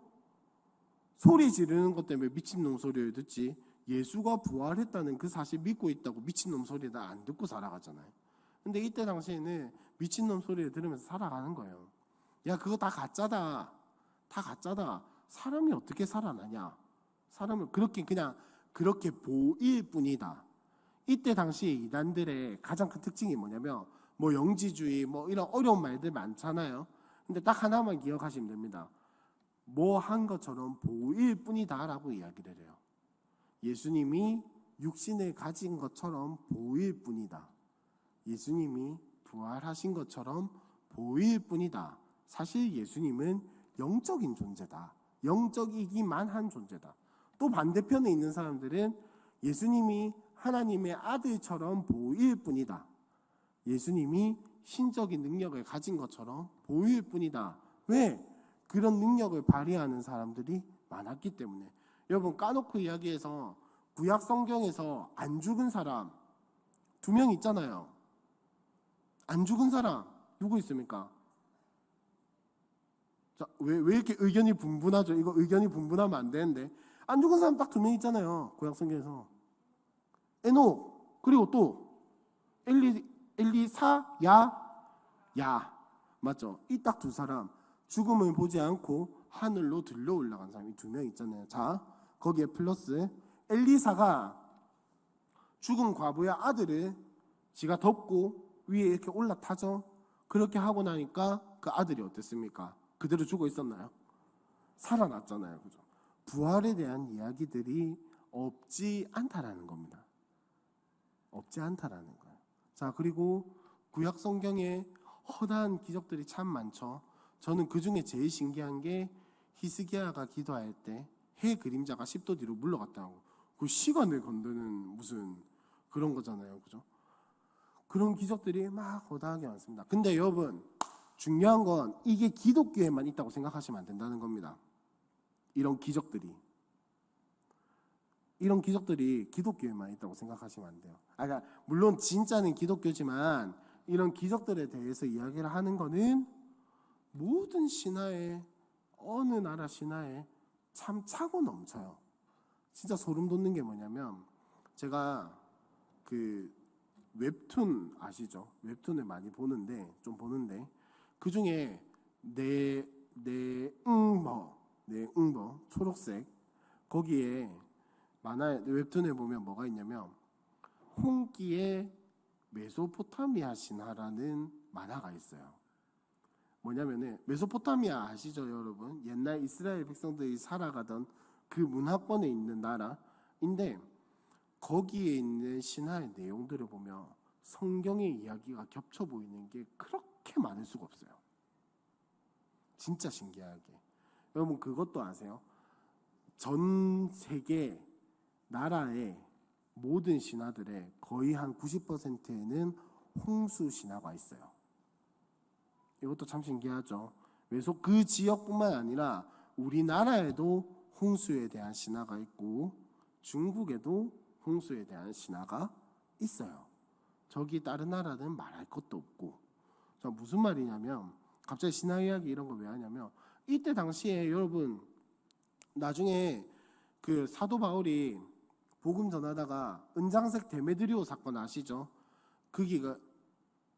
소리 지르는 것 때문에 미친놈 소리를 듣지, 예수가 부활했다는 그 사실 믿고 있다고 미친놈 소리를 안 듣고 살아가잖아요. 근데 이때 당시에는 미친놈 소리를 들으면서 살아가는 거예요. 야, 그거 다 가짜다. 다 가짜다. 사람이 어떻게 살아나냐? 사람을 그렇게 그냥 그렇게 보일 뿐이다. 이때 당시에 이단들의 가장 큰 특징이 뭐냐면, 뭐 영지주의 뭐 이런 어려운 말들 많잖아요. 근데 딱 하나만 기억하시면 됩니다. 뭐 한 것처럼 보일 뿐이다라고 이야기를 해요. 예수님이 육신을 가진 것처럼 보일 뿐이다. 예수님이 부활하신 것처럼 보일 뿐이다. 사실 예수님은 영적인 존재다. 영적이기만 한 존재다. 또 반대편에 있는 사람들은 예수님이 하나님의 아들처럼 보일 뿐이다. 예수님이 신적인 능력을 가진 것처럼 보일 뿐이다. 왜? 그런 능력을 발휘하는 사람들이 많았기 때문에. 여러분 까놓고 이야기해서 구약 성경에서 안 죽은 사람 2명 있잖아요. 안 죽은 사람 누구 있습니까? 자, 왜 이렇게 의견이 분분하죠? 이거 의견이 분분하면 안 되는데, 안 죽은 사람 딱 2명 있잖아요. 구약 성경에서 에녹, 그리고 또 엘리사, 야 맞죠? 이 딱 2사람, 죽음을 보지 않고 하늘로 들려 올라간 사람이 2명 있잖아요. 자, 거기에 플러스 엘리사가 죽은 과부의 아들을 지가 덮고 위에 이렇게 올라타죠. 그렇게 하고 나니까 그 아들이 어땠습니까? 그대로 죽어 있었나요? 살아났잖아요. 그죠? 부활에 대한 이야기들이 없지 않다라는 겁니다. 없지 않다라는 거예요. 자, 그리고 구약 성경에 허다한 기적들이 참 많죠. 저는 그 중에 제일 신기한 게 히스기야가 기도할 때 해 그림자가 10도 뒤로 물러갔다고. 그 시간을 건드는 무슨 그런 거잖아요. 그죠? 그런 기적들이 막 허다하게 많습니다. 근데 여러분 중요한 건 이게 기독교에만 있다고 생각하시면 안 된다는 겁니다. 이런 기적들이 기독교에만 있다고 생각하시면 안 돼요. 그러니까 물론 진짜는 기독교지만 이런 기적들에 대해서 이야기를 하는 거는 모든 신화에, 어느 나라 신화에 참 차고 넘쳐요. 진짜 소름 돋는 게 뭐냐면, 제가 그 웹툰 아시죠? 웹툰을 많이 보는데 그 중에 내응버 초록색, 거기에 만화 웹툰에 보면 뭐가 있냐면 홍기의 메소포타미아 신화라는 만화가 있어요. 뭐냐면은 메소포타미아 아시죠, 여러분? 옛날 이스라엘 백성들이 살아가던 그 문화권에 있는 나라인데, 거기에 있는 신화의 내용들을 보면 성경의 이야기가 겹쳐 보이는 게 그렇게 많을 수가 없어요. 진짜 신기하게. 여러분 그것도 아세요? 전 세계 나라의 모든 신화들의 거의 한 90%에는 홍수 신화가 있어요. 이것도 참 신기하죠. 그 지역뿐만 아니라 우리나라에도 홍수에 대한 신화가 있고 중국에도 홍수에 대한 신화가 있어요. 저기 다른 나라는 말할 것도 없고. 자, 무슨 말이냐면, 갑자기 신화 이야기 이런 거 왜 하냐면, 이때 당시에 여러분 나중에 그 사도 바울이 복음 전하다가 은장색 데메드리오 사건 아시죠?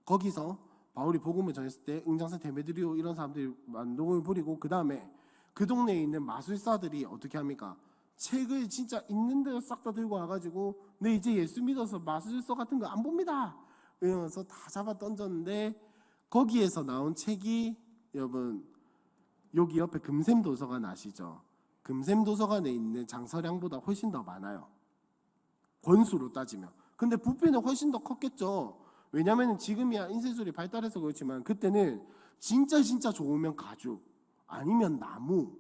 거기서 바울이 복음을 전했을 때 은장색 데메드리오 이런 사람들이 만동을 부리고 그 다음에 그 동네에 있는 마술사들이 어떻게 합니까? 책을 진짜 있는 대로 싹 다 들고 와가지고 네 이제 예수 믿어서 마술서 같은 거 안 봅니다 이러면서 다 잡아 던졌는데 거기에서 나온 책이 여러분 여기 옆에 금샘도서관 아시죠? 금샘도서관에 있는 장서량보다 훨씬 더 많아요. 권수로 따지면. 근데 부피는 훨씬 더 컸겠죠. 왜냐면 지금이야 인쇄술이 발달해서 그렇지만 그때는 진짜 좋으면 가죽 아니면 나무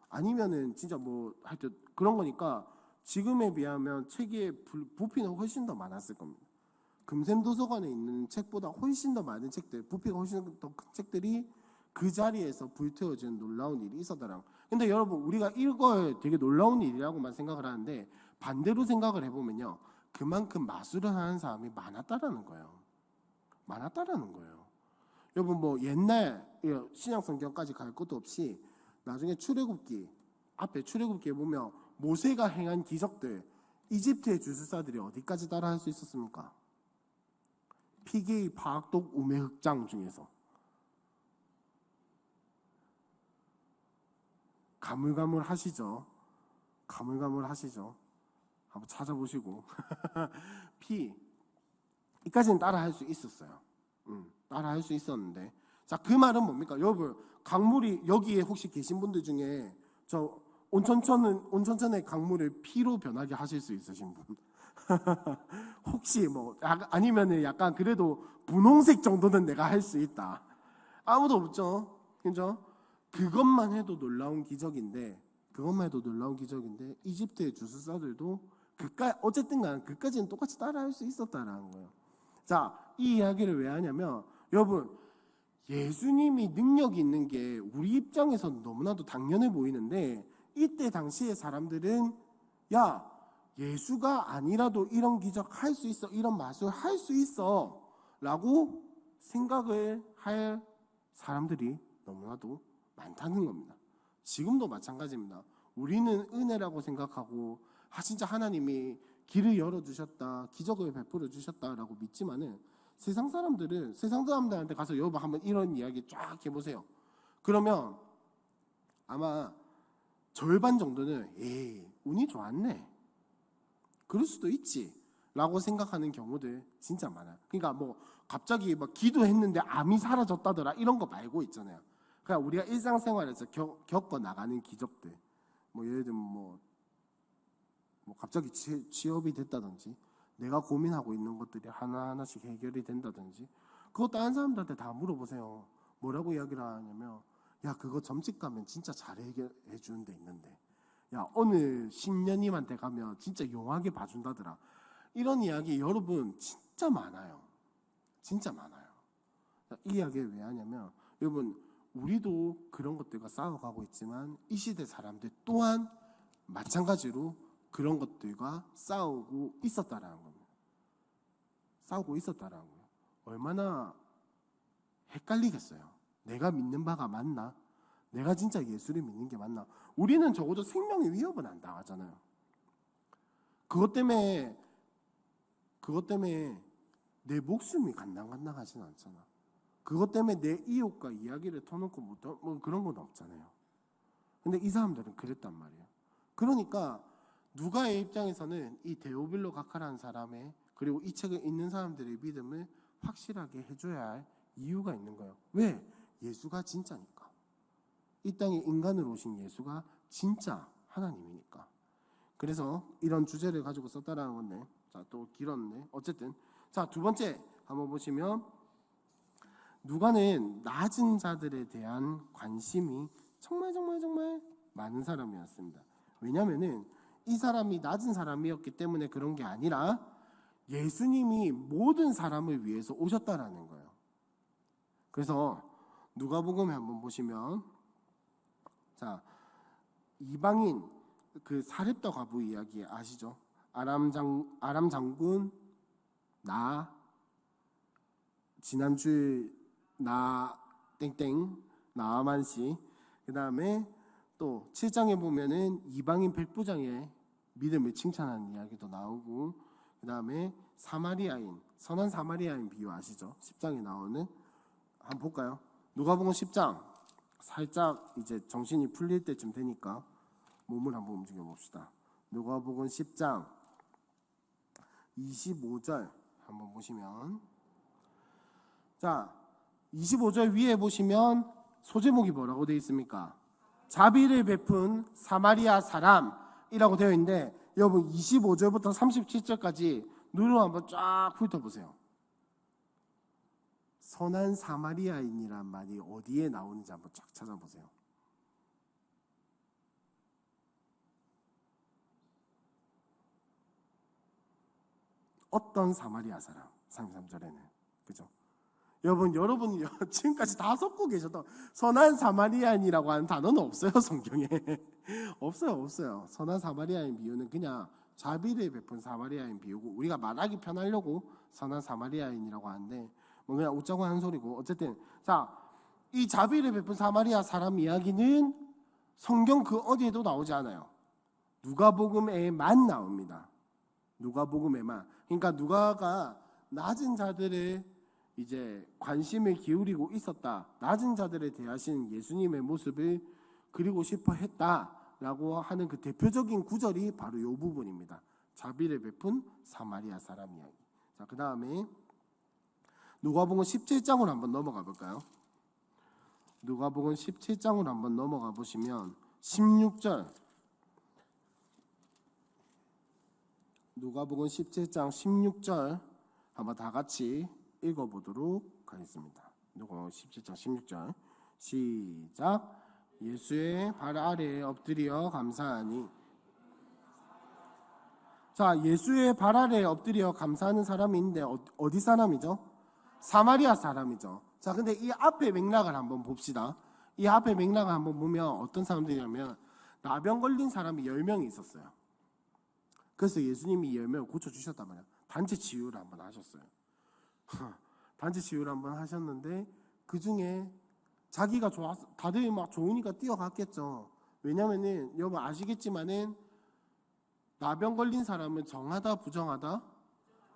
아니면은 진짜 뭐 하여튼 그런 거니까 지금에 비하면 책의 부피는 훨씬 더 많았을 겁니다. 금샘도서관에 있는 책보다 훨씬 더 많은 책들, 부피가 훨씬 더 큰 책들이 그 자리에서 불태워지는 놀라운 일이 있었더라고요. 근데 여러분 우리가 이걸 되게 놀라운 일이라고만 생각을 하는데 반대로 생각을 해보면요. 그만큼 마술을 하는 사람이 많았다라는 거예요. 여러분 뭐 옛날 신약 성경까지 갈 것도 없이 나중에 출애굽기 앞에 출애굽기에 보면 모세가 행한 기적들 이집트의 주술사들이 어디까지 따라할 수 있었습니까? 피게의 파악독 우매흑장 중에서 가물가물하시죠. 한번 찾아보시고 이까지는 따라할 수 있었어요. 따라할 수 있었는데 자, 그 말은 뭡니까? 여러분 강물이 여기에 혹시 계신 분들 중에 저 온천천의 강물을 피로 변하게 하실 수 있으신 분? 혹시 뭐 아니면은 약간 그래도 분홍색 정도는 내가 할 수 있다. 아무도 없죠. 그죠? 그것만 해도 놀라운 기적인데 이집트의 주술사들도 어쨌든 간 그까지는 똑같이 따라할 수 있었다라는 거예요. 자, 이 이야기를 왜 하냐면 여러분 예수님이 능력이 있는 게 우리 입장에서는 너무나도 당연해 보이는데 이때 당시의 사람들은 야 예수가 아니라도 이런 기적 할 수 있어 이런 마술 할 수 있어 라고 생각을 할 사람들이 너무나도 많다는 겁니다. 지금도 마찬가지입니다. 우리는 은혜라고 생각하고 진짜 하나님이 길을 열어주셨다 기적을 베풀어 주셨다라고 믿지만은 세상 사람들한테 가서 여러분 한번 이런 이야기 쫙 해보세요. 그러면 아마 절반 정도는 운이 좋았네 그럴 수도 있지 라고 생각하는 경우들 진짜 많아요. 그러니까 뭐 갑자기 막 기도했는데 암이 사라졌다더라 이런 거 말고 있잖아요. 그냥 우리가 일상생활에서 겪어 나가는 기적들 뭐 예를 들면 뭐 갑자기 취업이 됐다든지 내가 고민하고 있는 것들이 하나하나씩 해결이 된다든지 그거 다른 사람들한테 다 물어보세요. 뭐라고 이야기를 하냐면 야 그거 점집 가면 진짜 잘 해결해 주는 데 있는데 야 어느 신녀님한테 가면 진짜 용하게 봐준다더라. 이런 이야기 여러분 진짜 많아요. 이 이야기를 왜 하냐면 여러분 우리도 그런 것들과 싸워가고 있지만 이 시대 사람들 또한 마찬가지로 그런 것들과 싸우고 있었다라는 겁니다. 얼마나 헷갈리겠어요. 내가 믿는 바가 맞나? 내가 진짜 예수를 믿는 게 맞나? 우리는 적어도 생명의 위협은 안 당하잖아요. 그것 때문에 내 목숨이 간당간당하진 않잖아. 그것 때문에 내 이웃과 이야기를 터놓고 뭐 그런 건 없잖아요. 근데 이 사람들은 그랬단 말이에요. 그러니까 누가의 입장에서는 이 데오빌로 가카라는 사람의 그리고 이 책을 읽는 사람들의 믿음을 확실하게 해줘야 할 이유가 있는 거예요. 왜? 예수가 진짜니까. 이 땅에 인간으로 오신 예수가 진짜 하나님이니까. 그래서 이런 주제를 가지고 썼다라는 건데 자, 또 길었네. 어쨌든 자, 두 번째 한번 보시면 누가는 낮은 자들에 대한 관심이 정말 많은 사람이었습니다. 왜냐면은 이 사람이 낮은 사람이었기 때문에 그런 게 아니라 예수님이 모든 사람을 위해서 오셨다라는 거예요. 그래서 누가복음에 한번 보시면 자, 이방인 그 사렙다 과부 이야기 아시죠? 아람 장군 나 지난주에 나 땡땡 나아만 씨 그다음에 또 7장에 보면은 이방인 백부장의 믿음을 칭찬하는 이야기도 나오고, 그 다음에 사마리아인, 선한 사마리아인 비유 아시죠? 10장에 나오는. 한번 볼까요? 누가복음 10장. 살짝 이제 정신이 풀릴 때쯤 되니까 몸을 한번 움직여 봅시다. 누가복음 10장 25절 한번 보시면, 자 25절 위에 보시면 소제목이 뭐라고 되어 있습니까? 자비를 베푼 사마리아 사람이라고 되어 있는데, 여러분 25절부터 37절까지 눈으로 한번 쫙 훑어보세요. 선한 사마리아인이란 말이 어디에 나오는지 한번 쫙 찾아보세요. 어떤 사마리아 사람? 33절에는. 그죠? 여러분 지금까지 다 섞고 계셨던 선한 사마리아인이라고 하는 단어는 없어요, 성경에. 없어요. 선한 사마리아인 비유는 그냥 자비를 베푼 사마리아인 비유고, 우리가 말하기 편하려고 선한 사마리아인이라고 하는데 뭐 그냥 웃자고 하는 소리고, 어쨌든 자, 이 자비를 베푼 사마리아 사람 이야기는 성경 그 어디에도 나오지 않아요. 누가복음에만 나옵니다. 누가복음에만. 그러니까 누가가 낮은 자들을 이제 관심을 기울이고 있었다, 낮은 자들에 대하신 예수님의 모습을 그리고 싶어 했다라고 하는 그 대표적인 구절이 바로 이 부분입니다. 자비를 베푼 사마리아 사람 이야기. 자, 그 다음에 누가복음 17장으로 한번 넘어가 볼까요? 누가복음 17장으로 한번 넘어가 보시면 16절, 누가복음 17장 16절 한번 다 같이 읽어보도록 하겠습니다. 누가복음 17장 16절 시작. 예수의 발 아래에 엎드려 감사하니. 자, 예수의 발 아래에 엎드려 감사하는 사람이 있는데 어디 사람이죠? 사마리아 사람이죠. 자, 근데 이 앞에 맥락을 한번 봅시다. 이 앞에 맥락을 한번 보면 어떤 사람들이냐면, 나병 걸린 사람이 10명이 있었어요. 그래서 예수님이 이 10명을 고쳐주셨단 말이에요. 단체 치유를 한번 하셨어요. 단체 치유를 한번 하셨는데, 그 중에 자기가 좋아서 다들 막 좋으니까 뛰어갔겠죠. 왜냐면은 여러분 아시겠지만은 나병 걸린 사람은 정하다 부정하다?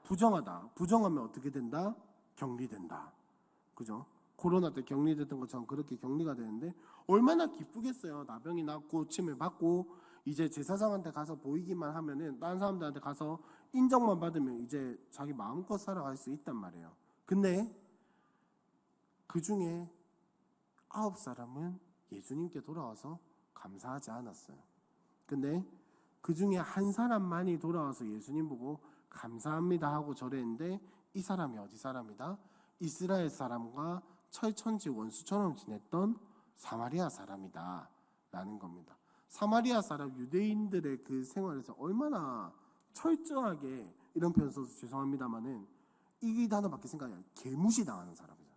부정하다. 부정하면 어떻게 된다? 격리된다. 그죠? 코로나 때 격리됐던 것처럼 그렇게 격리가 되는데, 얼마나 기쁘겠어요. 나병이 낫고 침을 받고 이제 제사장한테 가서 보이기만 하면은, 다른 사람들한테 가서 인정만 받으면 이제 자기 마음껏 살아갈 수 있단 말이에요. 근데 그 중에 9사람은 예수님께 돌아와서 감사하지 않았어요. 근데 그 중에 한 사람만이 돌아와서 예수님 보고 감사합니다 하고 절했는데, 이 사람이 어디 사람이다? 이스라엘 사람과 철천지 원수처럼 지냈던 사마리아 사람이다 라는 겁니다. 사마리아 사람, 유대인들의 그 생활에서 얼마나 철저하게, 이런 표현 써서 죄송합니다만은 이 단어밖에 생각이 안 나요. 개무시 당하는 사람이죠.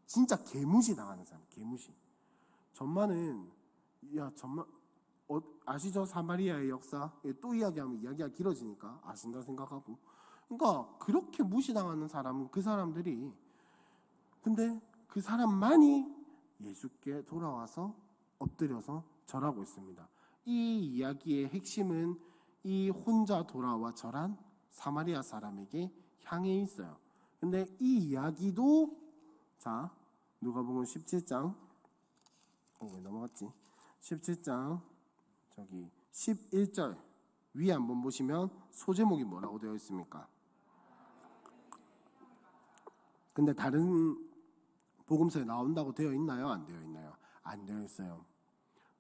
진짜 개무시 당하는 사람. 개무시. 전만은 아시죠? 사마리아의 역사. 또 이야기하면 이야기가 길어지니까 아신다 생각하고. 그러니까 그렇게 무시당하는 사람은 그 사람들이, 근데 그 사람만이 예수께 돌아와서 엎드려서 절하고 있습니다. 이 이야기의 핵심은 이 혼자 돌아와 절한 사마리아 사람에게 향해 있어요. 근데 이 이야기도, 자, 누가복음 17장 왜 넘어갔지? 17장 저기 11절 위에 한번 보시면 소제목이 뭐라고 되어 있습니까? 근데 다른 복음서에 나온다고 되어 있나요? 안 되어 있나요? 안 되어 있어요.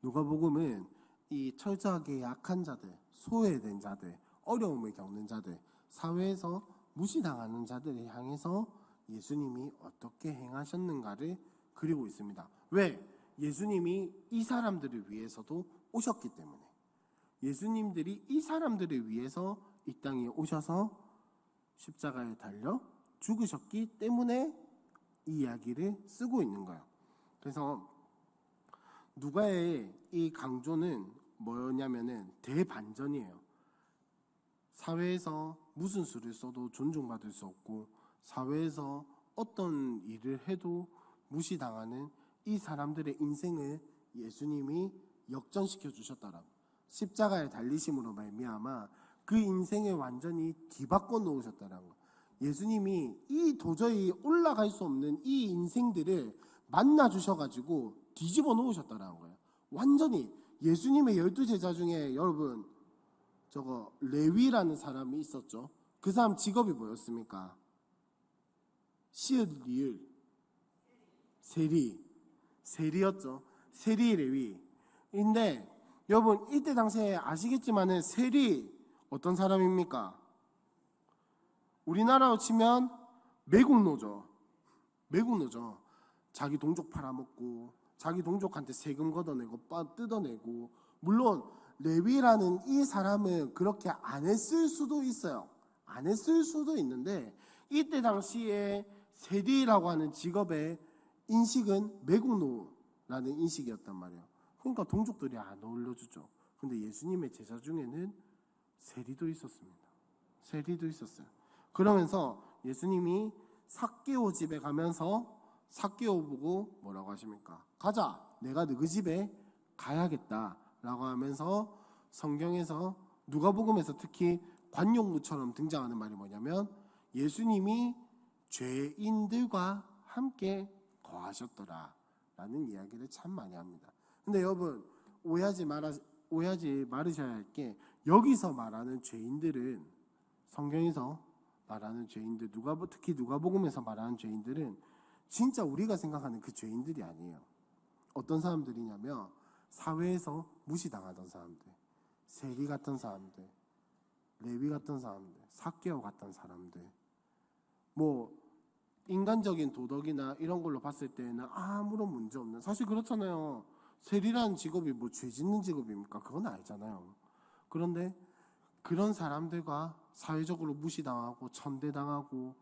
누가복음은 이 철저하게 약한 자들, 소외된 자들, 어려움을 겪는 자들, 사회에서 무시당하는 자들을 향해서 예수님이 어떻게 행하셨는가를 그리고 있습니다. 왜? 예수님이 이 사람들을 위해서도 오셨기 때문에. 예수님들이 이 사람들을 위해서 이 땅에 오셔서 십자가에 달려 죽으셨기 때문에 이 이야기를 쓰고 있는 거예요. 그래서 누가의 이 강조는 뭐냐면은 대반전이에요. 사회에서 무슨 수를 써도 존중받을 수 없고, 사회에서 어떤 일을 해도 무시당하는 이 사람들의 인생을 예수님이 역전시켜 주셨다라고. 십자가에 달리심으로 말미암아 그 인생을 완전히 뒤바꿔 놓으셨다는 거. 예수님이 이 도저히 올라갈 수 없는 이 인생들을 만나 주셔가지고 뒤집어 놓으셨다는 거예요. 완전히. 예수님의 12제자 중에 여러분 저거 레위라는 사람이 있었죠. 그 사람 직업이 뭐였습니까? 시읒 리을 세리였죠. 세리 레위. 근데 여러분 이때 당시에 아시겠지만은 세리 어떤 사람입니까? 우리나라로 치면 매국노죠. 자기 동족 팔아먹고 자기 동족한테 세금 걷어내고 뜯어내고. 물론 레위라는 이 사람은 그렇게 안 했을 수도 있어요. 안 했을 수도 있는데 이때 당시에 세리라고 하는 직업의 인식은 매국노라는 인식이었단 말이에요. 그러니까 동족들이 안 어울려주죠. 근데 예수님의 제자 중에는 세리도 있었습니다. 세리도 있었어요. 그러면서 예수님이 삭개오 집에 가면서 삭개오 보고 뭐라고 하십니까? 가자, 내가 너희 집에 가야겠다 라고 하면서 성경에서 누가복음에서 특히 관용구처럼 등장하는 말이 뭐냐면 예수님이 죄인들과 함께 거하셨더라 라는 이야기를 참 많이 합니다. 근데 여러분 오해하지 말으셔야 할 게 여기서 말하는 죄인들은 성경에서 말하는 죄인들 특히 누가복음에서 말하는 죄인들은 진짜 우리가 생각하는 그 죄인들이 아니에요. 어떤 사람들이냐면 사회에서 무시당하던 사람들, 세리 같은 사람들, 레위 같은 사람들, 삭개오 같은 사람들, 뭐 인간적인 도덕이나 이런 걸로 봤을 때는 아무런 문제 없는, 사실 그렇잖아요. 세리라는 직업이 뭐 죄 짓는 직업입니까? 그건 아니잖아요. 그런데 그런 사람들과 사회적으로 무시당하고 천대당하고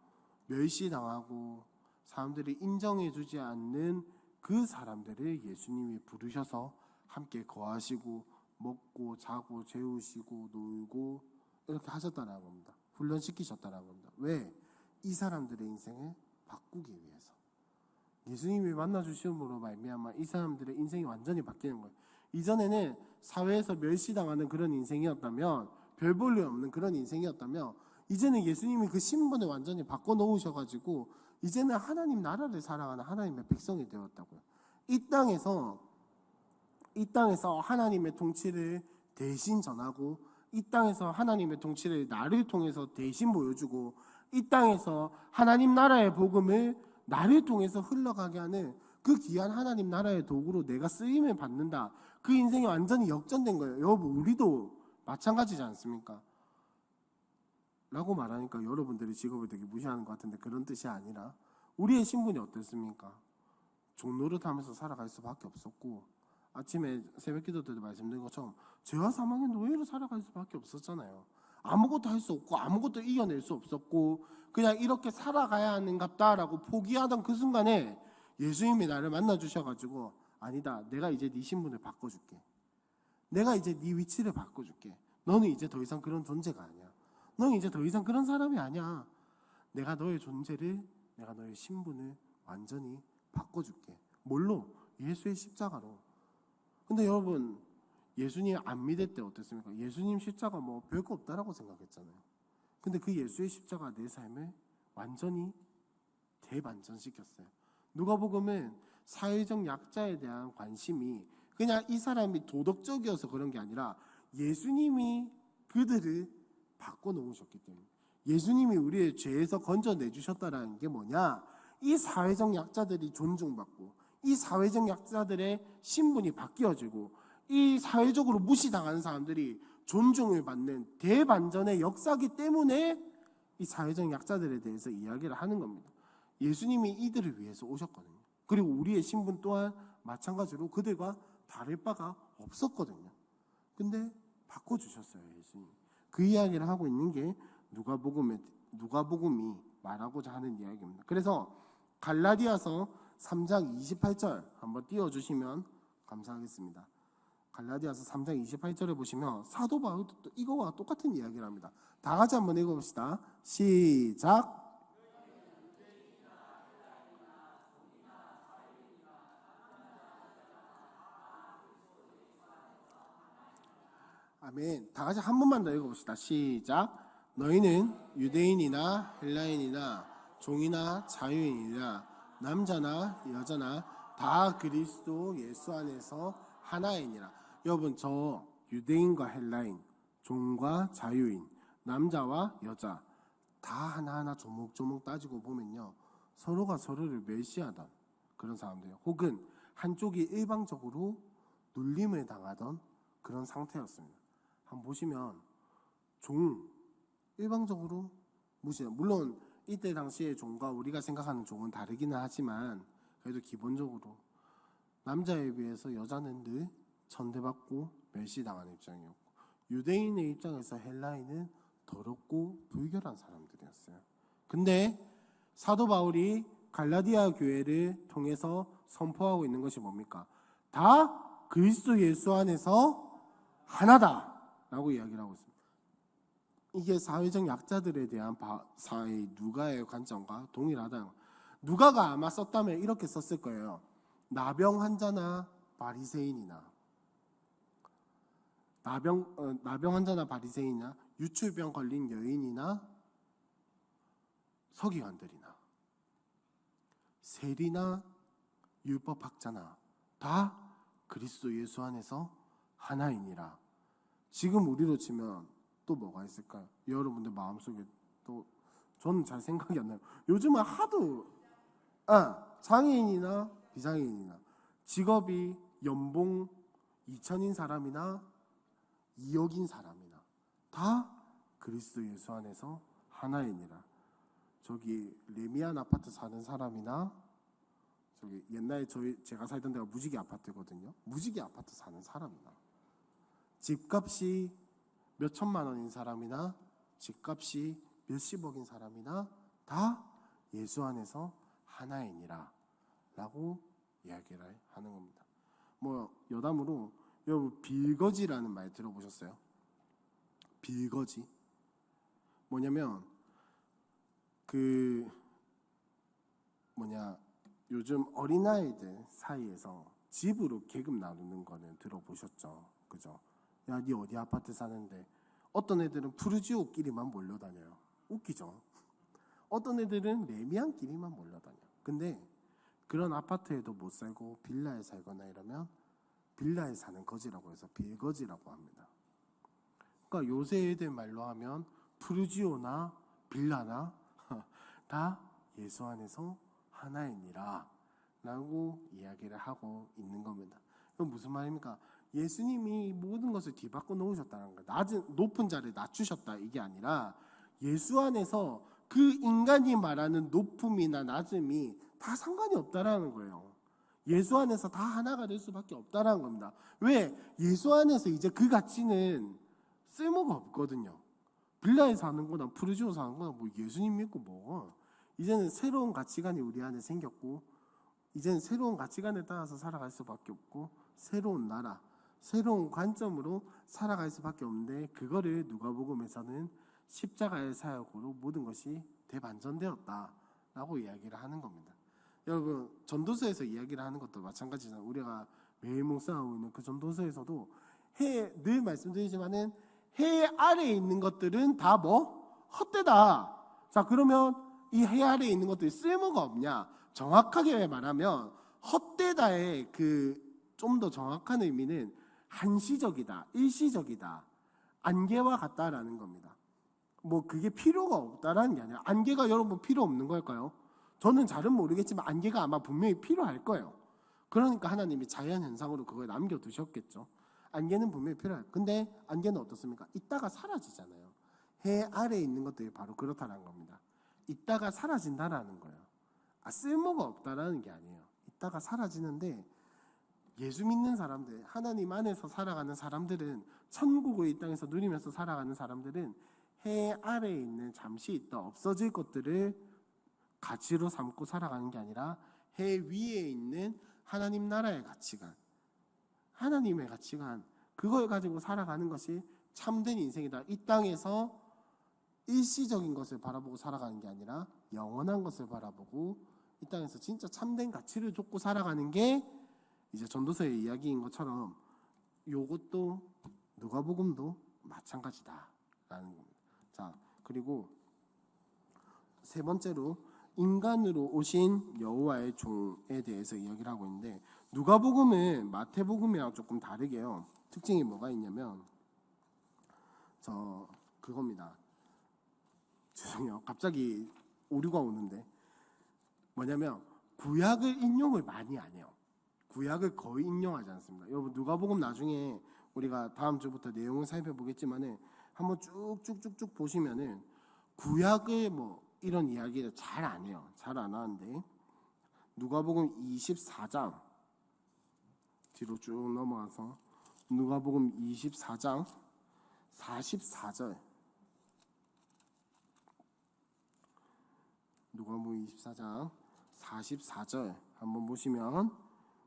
멸시당하고 사람들이 인정해주지 않는 그 사람들을 예수님이 부르셔서 함께 거하시고 먹고 자고 재우시고 놀고 이렇게 하셨다는 겁니다. 훈련시키셨다는 겁니다. 왜? 이 사람들의 인생을 바꾸기 위해서. 예수님이 만나주심으로 말미암아 이 사람들의 인생이 완전히 바뀌는 거예요. 이전에는 사회에서 멸시당하는 그런 인생이었다면, 별 볼 일 없는 그런 인생이었다면, 이제는 예수님이 그 신분을 완전히 바꿔놓으셔가지고 이제는 하나님 나라를 살아가는 하나님의 백성이 되었다고요. 이 땅에서 하나님의 통치를 대신 전하고, 이 땅에서 하나님의 통치를 나를 통해서 대신 보여주고, 이 땅에서 하나님 나라의 복음을 나를 통해서 흘러가게 하는 그 귀한 하나님 나라의 도구로 내가 쓰임을 받는다. 그 인생이 완전히 역전된 거예요. 여러분 우리도 마찬가지지 않습니까? 라고 말하니까 여러분들이 직업을 되게 무시하는 것 같은데 그런 뜻이 아니라 우리의 신분이 어땠습니까? 종노릇 하면서 살아갈 수밖에 없었고, 아침에 새벽기도 때도 말씀드린 것처럼 죄와 사망의 노예로 살아갈 수밖에 없었잖아요. 아무것도 할 수 없고 아무것도 이겨낼 수 없었고 그냥 이렇게 살아가야 하는갑다라고 포기하던 그 순간에 예수님이 나를 만나주셔가지고 아니다, 내가 이제 네 신분을 바꿔줄게. 내가 이제 네 위치를 바꿔줄게. 너는 이제 더 이상 그런 존재가 아니야. 너는 이제 더 이상 그런 사람이 아니야. 내가 너의 존재를, 내가 너의 신분을 완전히 바꿔줄게. 뭘로? 예수의 십자가로. 근데 여러분 예수님 안 믿을 때 어땠습니까? 예수님 십자가 뭐 별거 없다라고 생각했잖아요. 근데 그 예수의 십자가 내 삶을 완전히 대반전시켰어요. 누가복음은 사회적 약자에 대한 관심이 그냥 이 사람이 도덕적이어서 그런 게 아니라 예수님이 그들을 바꿔놓으셨기 때문에, 예수님이 우리의 죄에서 건져내주셨다는 게 뭐냐? 이 사회적 약자들이 존중받고 이 사회적 약자들의 신분이 바뀌어지고 이 사회적으로 무시당하는 사람들이 존중을 받는 대반전의 역사기 때문에 이 사회적 약자들에 대해서 이야기를 하는 겁니다. 예수님이 이들을 위해서 오셨거든요. 그리고 우리의 신분 또한 마찬가지로 그들과 다를 바가 없었거든요. 근데 바꿔주셨어요, 예수님. 그 이야기를 하고 있는 게 누가복음이 말하고자 하는 이야기입니다. 그래서 갈라디아서 3장 28절 한번 띄워주시면 감사하겠습니다. 갈라디아서 3장 28절에 보시면 사도 바울도 이거와 똑같은 이야기를 합니다. 다 같이 한번 읽어봅시다. 시작. 아멘. 다 같이 한 번만 더 읽어봅시다. 시작. 너희는 유대인이나 헬라인이나 종이나 자유인이나 남자나 여자나 다 그리스도 예수 안에서 하나이니라. 여러분, 저 유대인과 헬라인, 종과 자유인, 남자와 여자 다 하나하나 조목조목 따지고 보면요, 서로가 서로를 멸시하던 그런 사람들, 혹은 한쪽이 일방적으로 눌림을 당하던 그런 상태였습니다. 한번 보시면 종 일방적으로 무시해요. 물론 이때 당시의 종과 우리가 생각하는 종은 다르기는 하지만 그래도 기본적으로 남자에 비해서 여자는 늘 천대받고 멸시당하는 입장이었고, 유대인의 입장에서 헬라인은 더럽고 불결한 사람들이었어요. 근데 사도 바울이 갈라디아 교회를 통해서 선포하고 있는 것이 뭡니까? 다 그리스도 예수 안에서 하나다라고 이야기를 하고 있습니다. 이게 사회적 약자들에 대한 누가의 관점과 동일하다. 누가가 아마 썼다면 이렇게 썼을 거예요. 나병 환자나 바리새인이나 나병 환자나 바리새인이나 유출병 걸린 여인이나 서기관들이나 세리나 율법학자나 다 그리스도 예수 안에서 하나이니라. 지금 우리로 치면 또 뭐가 있을까요? 여러분들 마음속에 또 저는 잘 생각이 안 나요. 요즘은 하도 장애인이나 비장애인이나 직업이 연봉 2천인 사람이나 2억인 사람이나 다 그리스도 예수 안에서 하나이니라. 저기 레미안 아파트 사는 사람이나 저기 옛날에 제가 살던 데가 무지개 아파트거든요. 무지개 아파트 사는 사람이나 집값이 몇 천만 원인 사람이나 집값이 몇십억인 사람이나 다 예수 안에서 하나이니라 라고 이야기를 하는 겁니다. 뭐 여담으로 여러분 빌거지라는 말 들어보셨어요? 빌거지 뭐냐면 요즘 어린아이들 사이에서 집으로 계급 나누는 거는 들어보셨죠? 그죠? 야, 니 어디 아파트 사는데? 어떤 애들은 푸르지오끼리만 몰려다녀요. 웃기죠? 어떤 애들은 레미안끼리만 몰려다녀요. 근데 그런 아파트에도 못 살고 빌라에 살거나 이러면 빌라에 사는 거지라고 해서 빌거지라고 합니다. 그러니까 요새 애들 말로 하면 푸르지오나 빌라나 다 예수 안에서 하나이니라 라고 이야기를 하고 있는 겁니다. 그럼 무슨 말입니까? 예수님이 모든 것을 뒤바꿔 놓으셨다는 거예요. 높은 자를 낮추셨다 이게 아니라 예수 안에서 그 인간이 말하는 높음이나 낮음이 다 상관이 없다라는 거예요. 예수 안에서 다 하나가 될 수밖에 없다라는 겁니다. 왜? 예수 안에서 이제 그 가치는 쓸모가 없거든요. 빌라에 사는 거나 푸르지오 사는 거나 뭐 예수님 믿고 뭐 이제는 새로운 가치관이 우리 안에 생겼고 이제는 새로운 가치관에 따라서 살아갈 수밖에 없고 새로운 나라, 새로운 관점으로 살아갈 수밖에 없는데 그거를 누가복음에서는 십자가의 사역으로 모든 것이 대반전되었다라고 이야기를 하는 겁니다. 여러분 전도서에서 이야기를 하는 것도 마찬가지잖아요. 우리가 매일 묵상하고 있는 그 전도서에서도 늘 말씀드리지만은 해 아래에 있는 것들은 다 헛되다. 자, 그러면 이 해 아래에 있는 것들이 쓸모가 없냐? 정확하게 말하면 헛되다의 좀 더 정확한 의미는 한시적이다, 일시적이다, 안개와 같다라는 겁니다. 뭐 그게 필요가 없다라는 게 아니라 안개가 여러분 필요 없는 걸까요? 저는 잘은 모르겠지만 안개가 아마 분명히 필요할 거예요. 그러니까 하나님이 자연 현상으로 그걸 남겨두셨겠죠. 안개는 분명히 필요해요. 근데 안개는 어떻습니까? 이따가 사라지잖아요. 해 아래에 있는 것들이 바로 그렇다는 겁니다. 이따가 사라진다라는 거예요. 쓸모가 없다라는 게 아니에요. 이따가 사라지는데 예수 믿는 사람들, 하나님 안에서 살아가는 사람들은 천국을 이 땅에서 누리면서 살아가는 사람들은 해 아래에 있는 잠시 있다 없어질 것들을 가치로 삼고 살아가는 게 아니라 해 위에 있는 하나님 나라의 가치관, 하나님의 가치관, 그걸 가지고 살아가는 것이 참된 인생이다. 이 땅에서 일시적인 것을 바라보고 살아가는 게 아니라 영원한 것을 바라보고 이 땅에서 진짜 참된 가치를 쫓고 살아가는 게 이제 전도서의 이야기인 것처럼 요것도 누가복음도 마찬가지다라는 겁니다. 자, 그리고 세 번째로 인간으로 오신 여호와의 종에 대해서 이야기를 하고 있는데, 누가복음은 마태복음이랑 조금 다르게요. 특징이 뭐가 있냐면 그겁니다. 죄송해요. 갑자기 오류가 오는데, 뭐냐면 구약을 인용을 많이 안 해요. 구약을 거의 인용하지 않습니다. 여러분, 누가복음 나중에 우리가 다음 주부터 내용을 살펴보겠지만은 한번 쭉쭉쭉쭉 보시면은 구약을 뭐 이런 이야기를 잘 안 해요. 잘 안 하는데, 누가복음 24장 뒤로 쭉 넘어가서 누가복음 24장 44절, 누가복음 24장 44절 한번 보시면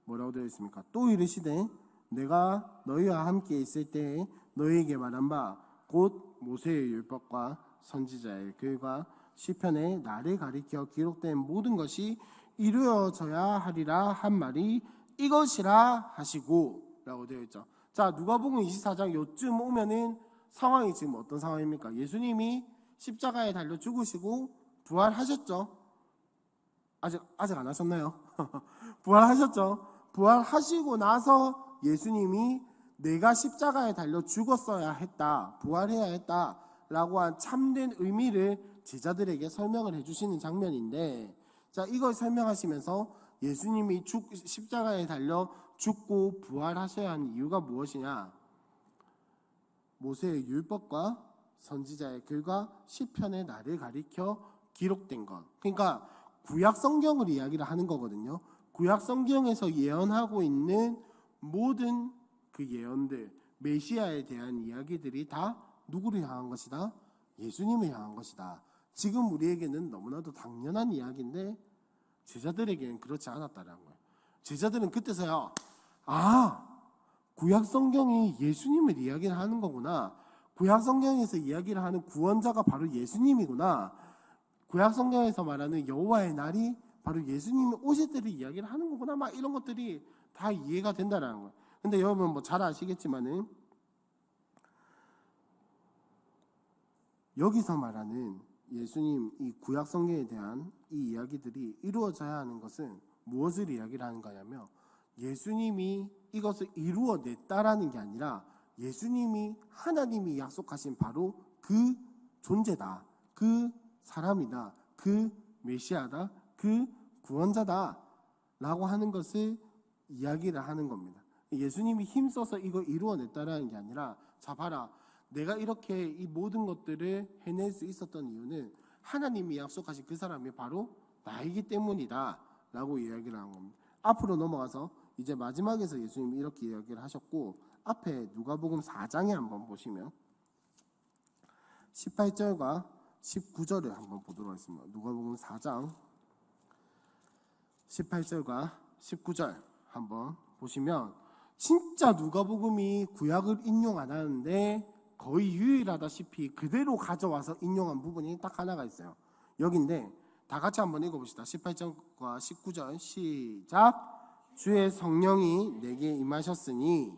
뭐라고 되어 있습니까? 또 이르시되 내가 너희와 함께 있을 때에 너희에게 말한 바 곧 모세의 율법과 선지자의 글과 시편에 나를 가리켜 기록된 모든 것이 이루어져야 하리라 한 말이 이것이라 하시고 라고 되어 있죠. 자, 누가복음 24장 요쯤 오면은 상황이 지금 어떤 상황입니까? 예수님이 십자가에 달려 죽으시고 부활하셨죠. 아직 안 하셨나요? 부활하셨죠. 부활하시고 나서 예수님이 내가 십자가에 달려 죽었어야 했다, 부활해야 했다 라고 한 참된 의미를 제자들에게 설명을 해주시는 장면인데, 자, 이걸 설명하시면서 예수님이 십자가에 달려 죽고 부활하셔야 하는 이유가 무엇이냐? 모세의 율법과 선지자의 글과 시편의 나를 가리켜 기록된 것. 그러니까 구약 성경을 이야기를 하는 거거든요. 구약 성경에서 예언하고 있는 모든 그 예언들, 메시아에 대한 이야기들이 다 누구를 향한 것이다? 예수님을 향한 것이다. 지금 우리에게는 너무나도 당연한 이야기인데 제자들에게는 그렇지 않았다는 거예요. 제자들은 그때서야 구약 성경이 예수님을 이야기를 하는 거구나. 구약 성경에서 이야기를 하는 구원자가 바로 예수님이구나. 구약 성경에서 말하는 여호와의 날이 바로 예수님이 오실 때를 이야기를 하는 거구나. 막 이런 것들이 다 이해가 된다는 거예요. 근데 여러분 뭐 잘 아시겠지만은 여기서 말하는 예수님 이 구약 성경에 대한 이 이야기들이 이루어져야 하는 것은 무엇을 이야기를 하는 거냐면, 예수님이 이것을 이루어냈다라는 게 아니라 예수님이 하나님이 약속하신 바로 그 존재다, 그 사람이다, 그 메시아다, 그 구원자다 라고 하는 것을 이야기를 하는 겁니다. 예수님이 힘써서 이걸 이루어냈다라는 게 아니라, 자 봐라, 내가 이렇게 이 모든 것들을 해낼 수 있었던 이유는 하나님이 약속하신 그 사람이 바로 나이기 때문이다 라고 이야기를 한 겁니다. 앞으로 넘어가서 이제 마지막에서 예수님이 이렇게 이야기를 하셨고, 앞에 누가복음 4장에 한번 보시면 18절과 19절을 한번 보도록 하겠습니다. 누가복음 4장 18절과 19절 한번 보시면, 진짜 누가복음이 구약을 인용 안 하는데 거의 유일하다시피 그대로 가져와서 인용한 부분이 딱 하나가 있어요. 여기인데 다 같이 한번 읽어봅시다. 18절과 19절 시작. 주의 성령이 내게 임하셨으니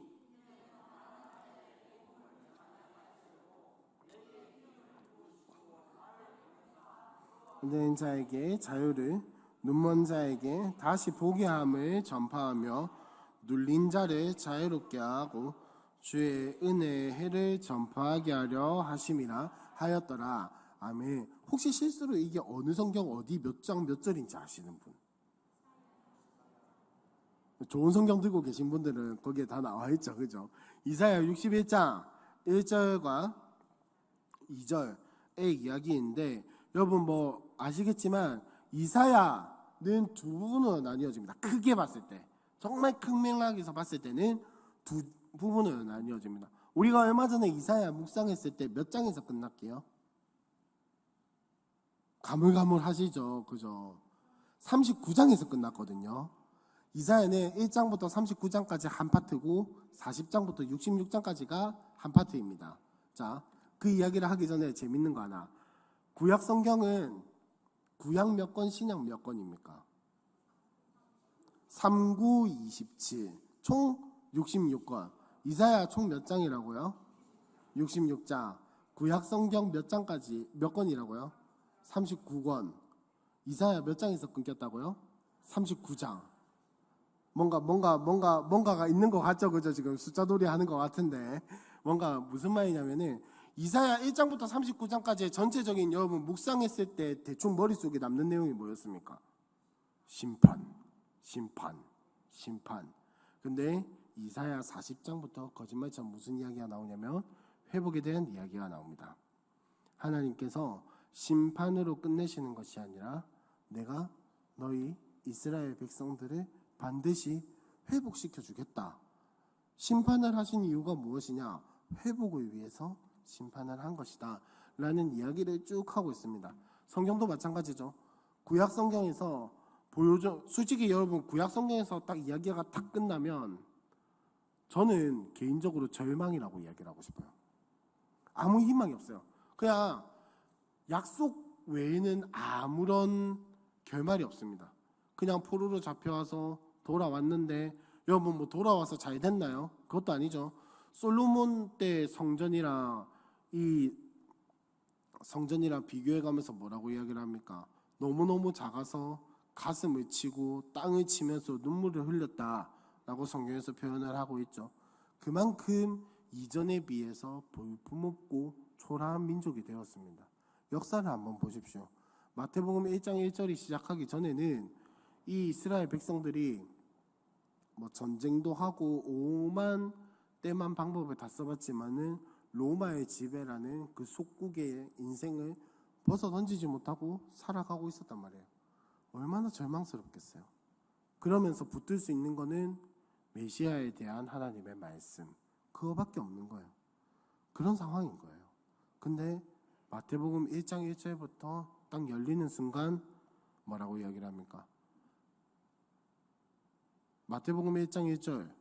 된 자에게 자유를, 눈먼 자에게 다시 보게 함을 전파하며 눌린 자를 자유롭게 하고 주의 은혜의 해를 전파하게 하려 하심이라 하였더라. 아멘. 혹시 실수로 이게 어느 성경 어디 몇 장 몇 절인지 아시는 분? 좋은 성경 들고 계신 분들은 거기에 다 나와 있죠, 그죠? 이사야 61장 1절과 2절의 이야기인데, 여러분 뭐 아시겠지만 이사야는 두 부분으로 나뉘어집니다. 크게 봤을 때, 정말 큰 맥락에서 봤을 때는 두 부분으로 나뉘어집니다. 우리가 얼마 전에 이사야 묵상했을 때 몇 장에서 끝났게요? 가물가물하시죠, 그죠? 39장에서 끝났거든요. 이사야는 1장부터 39장까지 한 파트고 40장부터 66장까지가 한 파트입니다. 자, 그 이야기를 하기 전에 재밌는 거 하나. 구약 성경은 구약 몇 권, 신약 몇 권입니까? 3, 9, 27, 총 66권. 이사야 총 몇 장이라고요? 66장. 구약 성경 몇 장까지, 몇 권이라고요? 39권. 이사야 몇 장에서 끊겼다고요? 39장. 뭔가가 있는 것 같죠? 그죠? 지금 숫자놀이 하는 것 같은데. 뭔가 무슨 말이냐면은, 이사야 1장부터 39장까지의 전체적인 여러분 묵상했을 때 대충 머릿속에 남는 내용이 뭐였습니까? 심판. 근데 이사야 40장부터 거짓말처럼 무슨 이야기가 나오냐면 회복에 대한 이야기가 나옵니다. 하나님께서 심판으로 끝내시는 것이 아니라 내가 너희 이스라엘 백성들을 반드시 회복시켜 주겠다. 심판을 하신 이유가 무엇이냐? 회복을 위해서 심판을 한 것이다 라는 이야기를 쭉 하고 있습니다. 성경도 마찬가지죠. 구약 성경에서 솔직히 여러분 구약 성경에서 딱 이야기가 딱 끝나면 저는 개인적으로 절망이라고 이야기를 하고 싶어요. 아무 희망이 없어요. 그냥 약속 외에는 아무런 결말이 없습니다. 그냥 포로로 잡혀와서 돌아왔는데 여러분 뭐 돌아와서 잘 됐나요? 그것도 아니죠. 솔로몬 때 성전이랑 비교해가면서 뭐라고 이야기를 합니까? 너무너무 작아서 가슴을 치고 땅을 치면서 눈물을 흘렸다라고 성경에서 표현을 하고 있죠. 그만큼 이전에 비해서 볼품없고 초라한 민족이 되었습니다. 역사를 한번 보십시오. 마태복음 1장 1절이 시작하기 전에는 이 이스라엘 백성들이 뭐 전쟁도 하고 오만 때만 방법을 다 써봤지만은 로마의 지배라는 그 속국의 인생을 벗어 던지지 못하고 살아가고 있었단 말이에요. 얼마나 절망스럽겠어요. 그러면서 붙들 수 있는 거는 메시아에 대한 하나님의 말씀, 그거밖에 없는 거예요. 그런 상황인 거예요. 근데 마태복음 1장 1절부터 딱 열리는 순간 뭐라고 이야기를 합니까? 마태복음 1장 1절,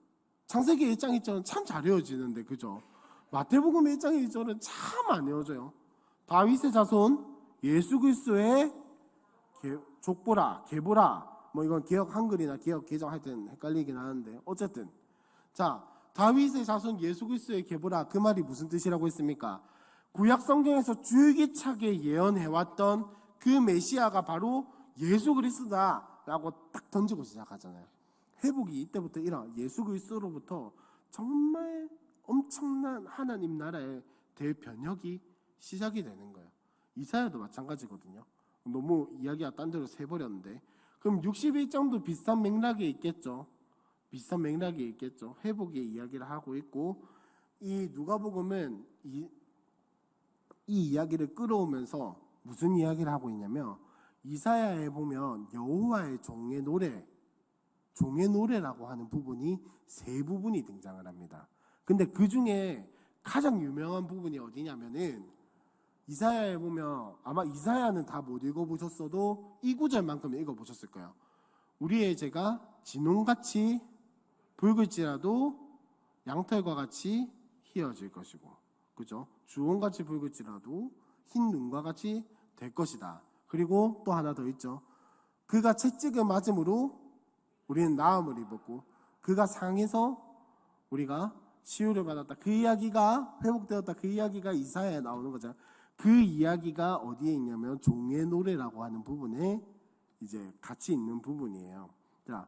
창세기 1장 1절은 참 잘 외워지는데 그죠? 마태복음 1장 1절은 참 안 외워져요. 다윗의 자손 예수 그리스도의 족보라, 계보라, 뭐 이건 개역 한글이나 개역 개정 할 때는 헷갈리긴 하는데 어쨌든 자, 다윗의 자손 예수 그리스도의 계보라, 그 말이 무슨 뜻이라고 했습니까? 구약 성경에서 줄기차게 예언해왔던 그 메시아가 바로 예수 그리스도다라고 딱 던지고 시작하잖아요. 회복이 이때부터 예수 그리스도로부터 정말 엄청난 하나님 나라의 대변혁이 시작이 되는 거예요. 이사야도 마찬가지거든요. 너무 이야기가 딴 데로 새버렸는데, 그럼 61장도 비슷한 맥락에 있겠죠. 회복의 이야기를 하고 있고, 이 누가복음은 이 이야기를 끌어오면서 무슨 이야기를 하고 있냐면, 이사야에 보면 여호와의 종의 노래라고 하는 부분이 세 부분이 등장을 합니다. 근데 그 중에 가장 유명한 부분이 어디냐면은 이사야에 보면, 아마 이사야는 다 못 읽어보셨어도 이 구절만큼은 읽어보셨을 거예요. 우리의 죄가 진홍같이 붉을지라도 양털과 같이 희어질 것이고, 그죠? 주홍같이 붉을지라도 흰 눈과 같이 될 것이다. 그리고 또 하나 더 있죠. 그가 채찍을 맞음으로 우리는 나음을 입었고, 그가 상해서 우리가 치유를 받았다. 그 이야기가 회복되었다. 그 이야기가 이사야에 나오는 거죠. 그 이야기가 어디에 있냐면 종의 노래라고 하는 부분에 이제 같이 있는 부분이에요. 자,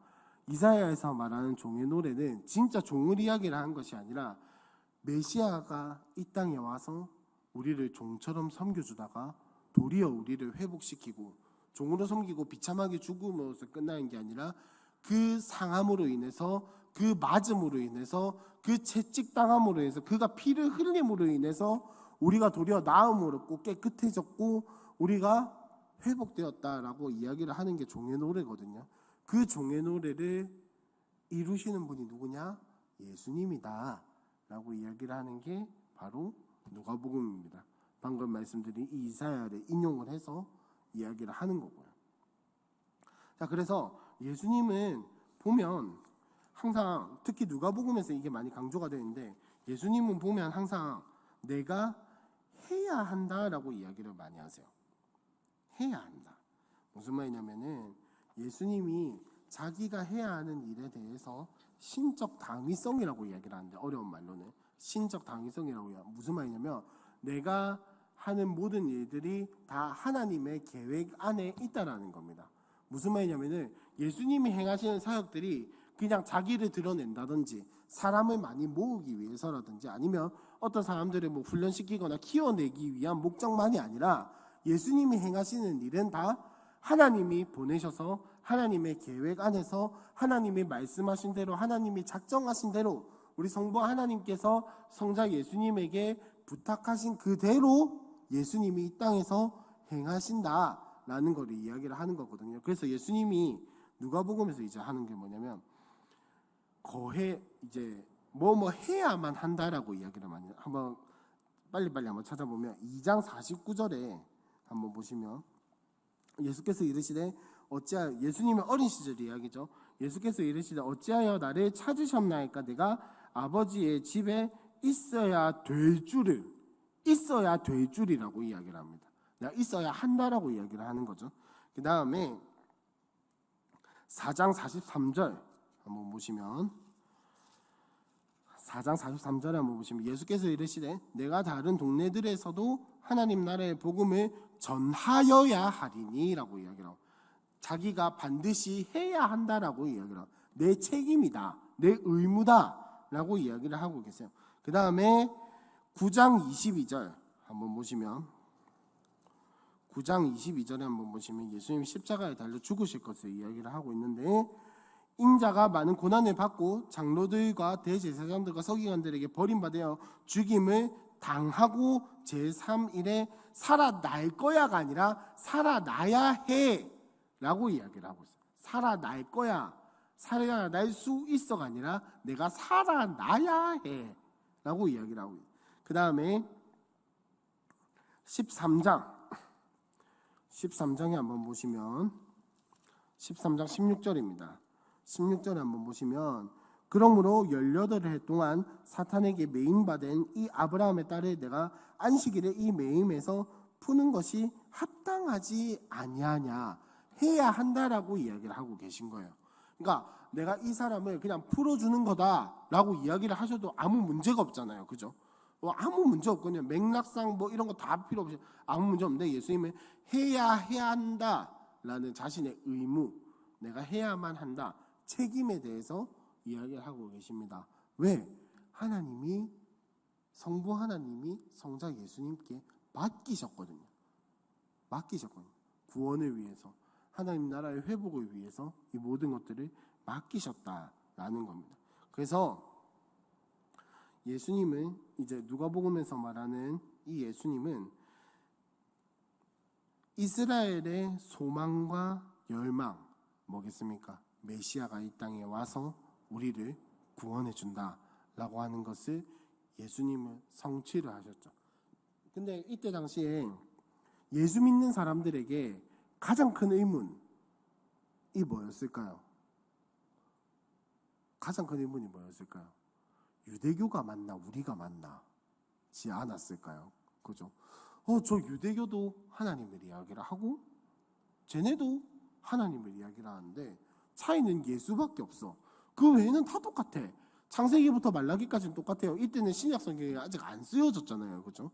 이사야에서 말하는 종의 노래는 진짜 종을 이야기를 한 것이 아니라 메시아가 이 땅에 와서 우리를 종처럼 섬겨주다가 도리어 우리를 회복시키고 종으로 섬기고 비참하게 죽음으로써 끝나는 게 아니라 그 상함으로 인해서, 그 맞음으로 인해서, 그 채찍당함으로 인해서, 그가 피를 흘림으로 인해서 우리가 도리어 나음을 얻고 깨끗해졌고 우리가 회복되었다라고 이야기를 하는 게 종의 노래거든요. 그 종의 노래를 이루시는 분이 누구냐? 예수님이다 라고 이야기를 하는 게 바로 누가복음입니다. 방금 말씀드린 이 이사야를 인용을 해서 이야기를 하는 거고요. 자, 그래서 예수님은 보면 항상, 특히 누가복음에서 이게 많이 강조가 되는데, 예수님은 보면 항상 내가 해야 한다라고 이야기를 많이 하세요. 해야 한다. 무슨 말이냐면은 예수님이 자기가 해야 하는 일에 대해서 신적 당위성이라고 이야기를 하는데, 어려운 말로는 신적 당위성이라고 해요. 무슨 말이냐면 내가 하는 모든 일들이 다 하나님의 계획 안에 있다라는 겁니다. 무슨 말이냐면은 예수님이 행하시는 사역들이 그냥 자기를 드러낸다든지 사람을 많이 모으기 위해서라든지 아니면 어떤 사람들을 뭐 훈련시키거나 키워내기 위한 목적만이 아니라 예수님이 행하시는 일은 다 하나님이 보내셔서 하나님의 계획 안에서 하나님이 말씀하신 대로 하나님이 작정하신 대로 우리 성부 하나님께서 성자 예수님에게 부탁하신 그대로 예수님이 이 땅에서 행하신다라는 걸 이야기를 하는 거거든요. 그래서 예수님이 누가복음에서 이제 하는 게 뭐냐면 거해 이제 뭐 해야만 한다라고 이야기를 많이 한번 빨리빨리 한번 찾아보면 2장 49절에 한번 보시면 예수께서 이르시되 어찌하여 예수님의 어린 시절 이야기죠. 예수께서 이르시되 어찌하여 나를 찾으셨나이까 내가 아버지의 집에 있어야 될 줄이라고 이야기를 합니다. 내가 있어야 한다라고 이야기를 하는 거죠. 그 다음에 4장 43절 한번 보시면 4장 43절에 한번 보시면 예수께서 이르시되 내가 다른 동네들에서도 하나님 나라의 복음을 전하여야 하리니 라고 이야기를 하고 자기가 반드시 해야 한다라고 이야기를 하고 내 책임이다 내 의무다 라고 이야기를 하고 계세요. 그 다음에 9장 22절 한번 보시면 9장 22절에 한번 보시면 예수님 십자가에 달려 죽으실 것을 이야기를 하고 있는데 인자가 많은 고난을 받고 장로들과 대제사장들과 서기관들에게 버림받아 죽임을 당하고 제3일에 살아날 거야가 아니라 살아나야 해 라고 이야기를 하고 있어요. 살아날 거야 살아날 수 있어가 아니라 내가 살아나야 해 라고 이야기를 하고 있어요. 그 다음에 13장에 한번 보시면 13장 16절입니다. 16절에 한번 보시면 그러므로 18해 동안 사탄에게 매임받은 이 아브라함의 딸을 내가 안식일에 이 매임에서 푸는 것이 합당하지 아니하냐 해야 한다라고 이야기를 하고 계신 거예요. 그러니까 내가 이 사람을 그냥 풀어주는 거다라고 이야기를 하셔도 아무 문제가 없잖아요. 그죠? 아무 문제 없거든요. 맥락상 뭐 이런 거 다 필요 없이 아무 문제 없는데 예수님은 해야 한다라는 자신의 의무 내가 해야만 한다 책임에 대해서 이야기를 하고 계십니다. 왜? 하나님이 성부 하나님이 성자 예수님께 맡기셨거든요. 구원을 위해서 하나님 나라의 회복을 위해서 이 모든 것들을 맡기셨다라는 겁니다. 그래서 예수님은 이제 누가복음에서 말하는 이 예수님은 이스라엘의 소망과 열망 뭐겠습니까? 메시아가 이 땅에 와서 우리를 구원해 준다라고 하는 것을 예수님은 성취를 하셨죠. 근데 이때 당시에 예수 믿는 사람들에게 가장 큰 의문이 뭐였을까요? 가장 큰 의문이 뭐였을까요? 유대교가 맞나 우리가 맞나지 않았을까요? 그죠? 저 유대교도 하나님을 이야기를 하고 쟤네도 하나님을 이야기를 하는데 차이는 예수밖에 없어. 그 외에는 다 똑같아. 창세기부터 말라기까지는 똑같아요. 이때는 신약 성경이 아직 안 쓰여졌잖아요. 그죠?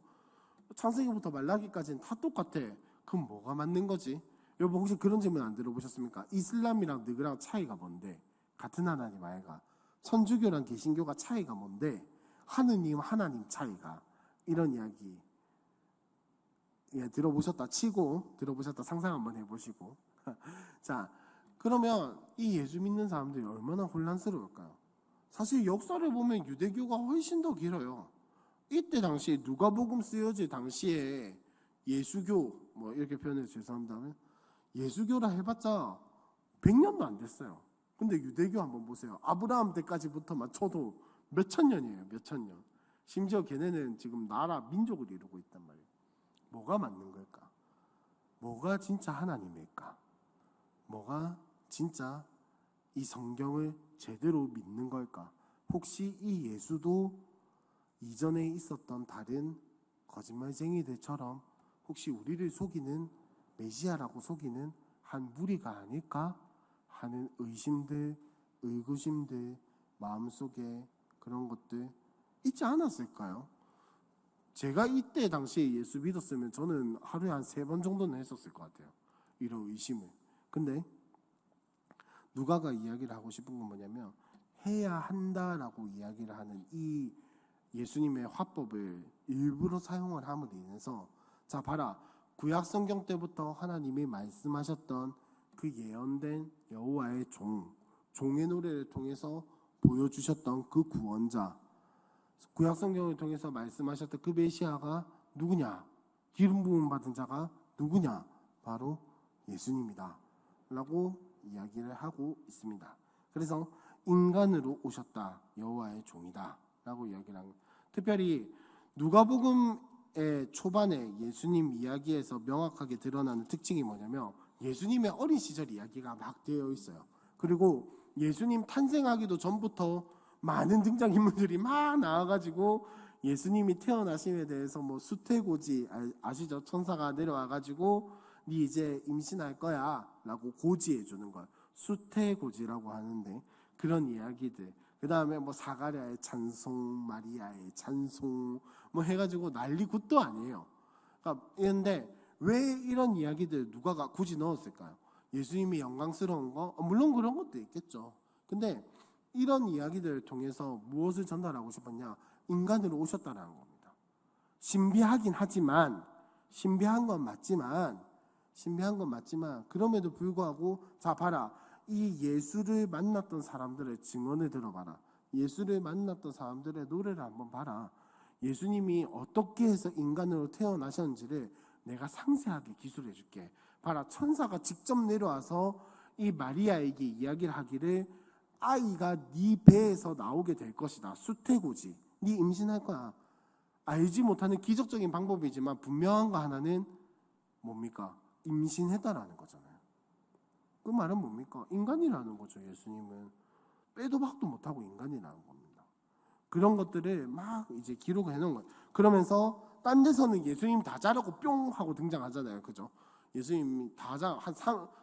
창세기부터 말라기까지는 다 똑같아. 그럼 뭐가 맞는 거지? 여러분 혹시 그런 질문 안 들어보셨습니까? 이슬람이랑 너희랑 차이가 뭔데? 같은 하나님 아이가. 천주교랑 개신교가 차이가 뭔데? 하느님 하나님 차이가. 이런 이야기 들어보셨다 치고 들어보셨다 상상 한번 해보시고 자 그러면 이 예수 믿는 사람들이 얼마나 혼란스러울까요? 사실 역사를 보면 유대교가 훨씬 더 길어요. 이때 당시에 누가복음 쓰여질 당시에 예수교 뭐 이렇게 표현해서 죄송합니다만 예수교라 해봤자 100년도 안 됐어요. 근데 유대교 한번 보세요. 아브라함 때까지부터만 쳐도 몇천 년이에요. 몇천 년. 심지어 걔네는 지금 나라 민족을 이루고 있단 말이에요. 뭐가 맞는 걸까? 뭐가 진짜 하나님일까? 뭐가 진짜 이 성경을 제대로 믿는 걸까? 혹시 이 예수도 이전에 있었던 다른 거짓말쟁이들처럼 혹시 우리를 속이는 메시아라고 속이는 한 무리가 아닐까 하는 의심들, 의구심들, 마음속에 그런 것들 있지 않았을까요? 제가 이때 당시에 예수 믿었으면 저는 하루에 한 3번 정도는 했었을 것 같아요. 이런 의심을. 근데 누가가 이야기를 하고 싶은 건 뭐냐면 해야 한다라고 이야기를 하는 이 예수님의 화법을 일부러 사용을 함으로 인해서 자 봐라, 구약 성경 때부터 하나님이 말씀하셨던 그 예언된 여호와의 종의 노래를 통해서 보여주셨던 그 구원자, 구약 성경을 통해서 말씀하셨던 그 메시아가 누구냐? 기름 부음 받은 자가 누구냐? 바로 예수님이다 라고 이야기를 하고 있습니다. 그래서 인간으로 오셨다, 여호와의 종이다 라고 이야기를 합니다. 특별히 누가복음의 초반에 예수님 이야기에서 명확하게 드러나는 특징이 뭐냐면 예수님의 어린 시절 이야기가 막 되어 있어요. 그리고 예수님 탄생하기도 전부터 많은 등장인물들이 막 나와가지고 예수님이 태어나심에 대해서 뭐 수태고지 아시죠? 천사가 내려와가지고 네 이제 임신할 거야 라고 고지해 주는 걸 수태고지라고 하는데, 그런 이야기들, 그 다음에 뭐 사가랴의 찬송, 마리아의 찬송 뭐 해가지고 난리 굿도 아니에요. 그러니까 그런데 왜 이런 이야기들 누가가 굳이 넣었을까요? 예수님이 영광스러운 거? 물론 그런 것도 있겠죠. 근데 이런 이야기들을 통해서 무엇을 전달하고 싶었냐? 인간으로 오셨다는 겁니다. 신비하긴 하지만, 신비한 건 맞지만 그럼에도 불구하고 자 봐라, 이 예수를 만났던 사람들의 증언을 들어봐라. 예수를 만났던 사람들의 노래를 한번 봐라. 예수님이 어떻게 해서 인간으로 태어나셨는지를 내가 상세하게 기술해 줄게. 봐라, 천사가 직접 내려와서 이 마리아에게 이야기를 하기를 아이가 네 배에서 나오게 될 것이다. 수태고지. 네 임신할 거야. 알지 못하는 기적적인 방법이지만 분명한 거 하나는 뭡니까? 임신했다라는 거잖아요. 그 말은 뭡니까? 인간이라는 거죠. 예수님은 빼도 박도 못하고 인간이라는 겁니다. 그런 것들을 막 이제 기록해 놓은 거예요. 그러면서 딴 데서는 예수님 다 자라고 뿅 하고 등장하잖아요. 그죠? 예수님이 다 자라 한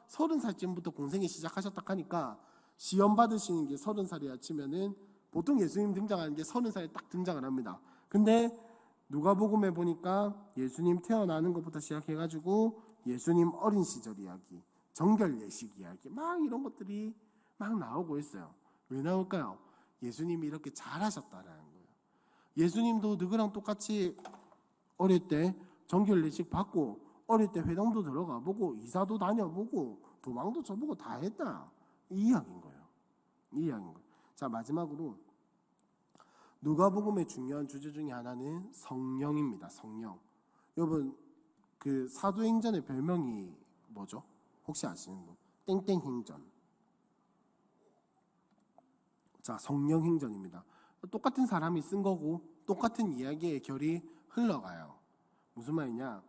30살쯤부터 공생이 시작하셨다 하니까 시험 받으시는 게 30살이야 치면은 보통 예수님 등장하는 게 30살에 딱 등장을 합니다. 근데 누가복음에 보니까 예수님 태어나는 것부터 시작해가지고 예수님 어린 시절 이야기, 정결 예식 이야기 막 이런 것들이 막 나오고 있어요. 왜 나올까요? 예수님이 이렇게 잘하셨다는 거예요. 예수님도 누구랑 똑같이 어릴 때 정결 예식 받고 어릴 때 회당도 들어가 보고 이사도 다녀보고 도망도 쳐보고 다 했다, 이 이야기인 거예요. 이 이야기인 거예요. 자, 마지막으로 누가복음의 중요한 주제 중에 하나는 성령입니다. 성령. 여러분 그 사도행전의 별명이 뭐죠? 혹시 아시는 분? 땡땡행전. 자, 성령행전입니다. 똑같은 사람이 쓴 거고 똑같은 이야기의 결이 흘러가요. 무슨 말이냐?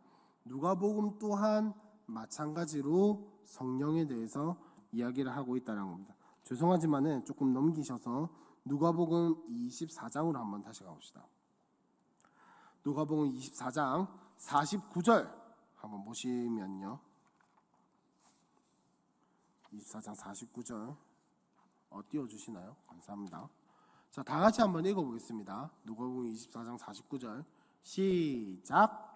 누가복음 또한 마찬가지로 성령에 대해서 이야기를 하고 있다는 겁니다. 죄송하지만은 조금 넘기셔서 누가복음 24장으로 한번 다시 가봅시다. 누가복음 24장 49절 한번 보시면요. 24장 49절 띄워주시나요? 감사합니다. 자, 다 같이 한번 읽어보겠습니다. 누가복음 24장 49절 시작.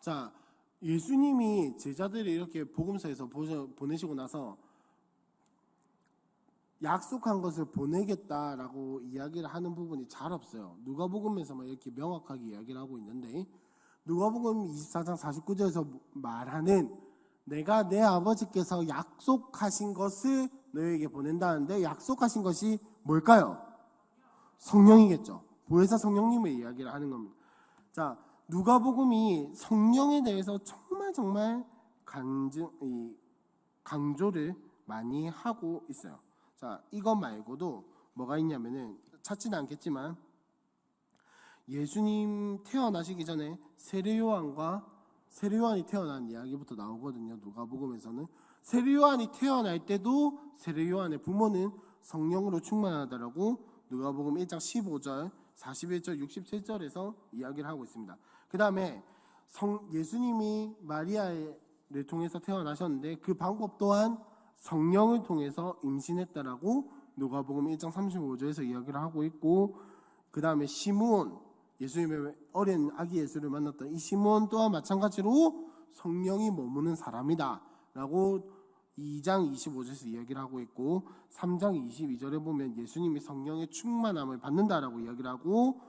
자, 예수님이 제자들을 이렇게 복음서에서 보내시고 나서 약속한 것을 보내겠다라고 이야기를 하는 부분이 잘 없어요. 누가복음에서만 이렇게 명확하게 이야기를 하고 있는데, 누가복음 24장 49절에서 말하는 내가 내 아버지께서 약속하신 것을 너에게 보낸다는데 약속하신 것이 뭘까요? 성령이겠죠. 보혜사 성령님의 이야기를 하는 겁니다. 자, 누가복음이 성령에 대해서 정말 강조를 많이 하고 있어요. 자, 이것 말고도 뭐가 있냐면은 찾지는 않겠지만 예수님 태어나시기 전에 세례요한이 태어난 이야기부터 나오거든요. 누가복음에서는 세례요한이 태어날 때도 세례요한의 부모는 성령으로 충만하다라고 누가복음 1장 15절, 41절, 67절에서 이야기를 하고 있습니다. 그 다음에 예수님이 마리아를 통해서 태어나셨는데 그 방법 또한 성령을 통해서 임신했다라고 누가복음 1장 35절에서 이야기를 하고 있고, 그 다음에 시므온, 예수님의 어린 아기 예수를 만났던 이 시므온 또한 마찬가지로 성령이 머무는 사람이다 라고 2장 25절에서 이야기를 하고 있고, 3장 22절에 보면 예수님이 성령의 충만함을 받는다라고 이야기를 하고,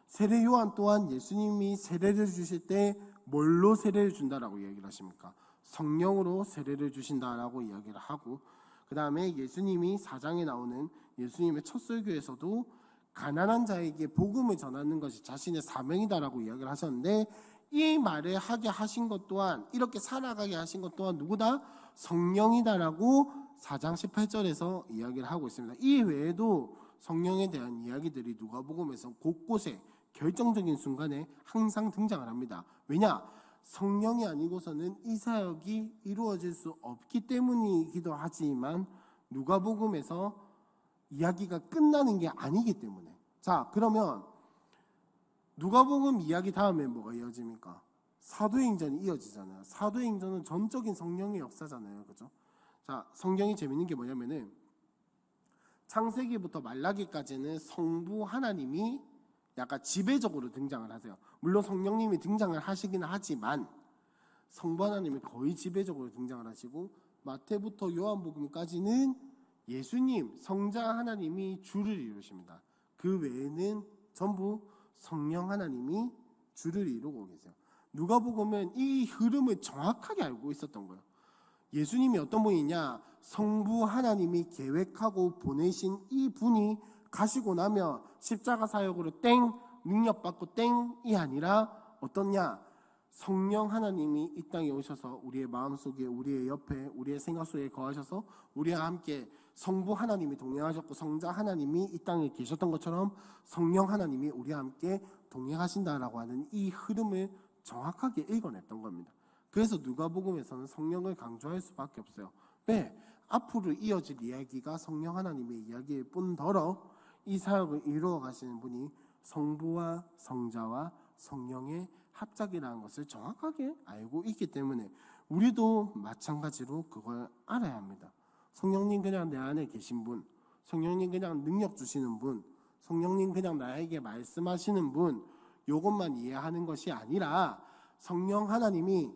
세례 요한 또한 예수님이 세례를 주실 때 뭘로 세례를 준다라고 이야기를 하십니까? 성령으로 세례를 주신다라고 이야기를 하고, 그 다음에 예수님이 4장에 나오는 예수님의 첫 설교에서도 가난한 자에게 복음을 전하는 것이 자신의 사명이다라고 이야기를 하셨는데, 이 말을 하게 하신 것 또한, 이렇게 살아가게 하신 것 또한 누구다? 성령이다라고 4장 18절에서 이야기를 하고 있습니다. 이 외에도 성령에 대한 이야기들이 누가복음에서 곳곳에 결정적인 순간에 항상 등장을 합니다. 왜냐? 성령이 아니고서는 이 사역이 이루어질 수 없기 때문이기도 하지만 누가복음에서 이야기가 끝나는 게 아니기 때문에. 자, 그러면 누가복음 이야기 다음에 뭐가 이어집니까? 사도행전이 이어지잖아요. 사도행전은 전적인 성령의 역사잖아요. 그죠? 자, 성경이 재밌는 게 뭐냐면은 창세기부터 말라기까지는 성부 하나님이 약간 지배적으로 등장을 하세요. 물론 성령님이 등장을 하시긴 하지만 성부 하나님이 거의 지배적으로 등장을 하시고, 마태부터 요한복음까지는 예수님, 성자 하나님이 주를 이루십니다. 그 외에는 전부 성령 하나님이 주를 이루고 계세요. 누가복음은 이 흐름을 정확하게 알고 있었던 거예요. 예수님이 어떤 분이냐? 성부 하나님이 계획하고 보내신 이 분이 가시고 나면 십자가 사역으로 땡, 능력받고 땡이 아니라 어떻냐? 성령 하나님이 이 땅에 오셔서 우리의 마음속에, 우리의 옆에, 우리의 생각 속에 거하셔서 우리와 함께 성부 하나님이 동행하셨고, 성자 하나님이 이 땅에 계셨던 것처럼 성령 하나님이 우리와 함께 동행하신다라고 하는 이 흐름을 정확하게 읽어냈던 겁니다. 그래서 누가복음에서는 성령을 강조할 수밖에 없어요. 왜? 앞으로 이어질 이야기가 성령 하나님의 이야기일 뿐더러 이 사역을 이루어 가시는 분이 성부와 성자와 성령의 합작이라는 것을 정확하게 알고 있기 때문에 우리도 마찬가지로 그걸 알아야 합니다. 성령님 그냥 내 안에 계신 분, 성령님 그냥 능력 주시는 분, 성령님 그냥 나에게 말씀하시는 분, 이것만 이해하는 것이 아니라 성령 하나님이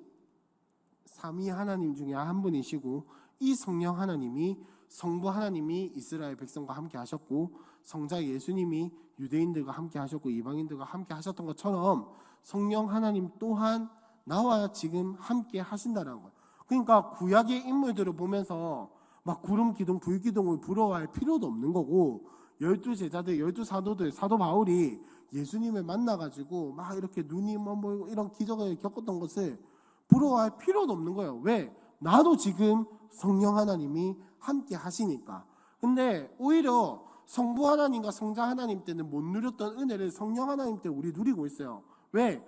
삼위 하나님 중에 한 분이시고, 이 성령 하나님이 성부 하나님이 이스라엘 백성과 함께 하셨고, 성자 예수님이 유대인들과 함께 하셨고 이방인들과 함께 하셨던 것처럼 성령 하나님 또한 나와 지금 함께 하신다는 거예요. 그러니까 구약의 인물들을 보면서 막 구름 기둥 불 기둥을 부러워할 필요도 없는 거고, 12제자들 12사도들 사도 바울이 예수님을 만나가지고 막 이렇게 눈이 뭐 이런 기적을 겪었던 것을 부러워할 필요도 없는 거예요. 왜? 나도 지금 성령 하나님이 함께 하시니까. 근데 오히려 성부 하나님과 성자 하나님 때는 못 누렸던 은혜를 성령 하나님 때 우리 누리고 있어요. 왜?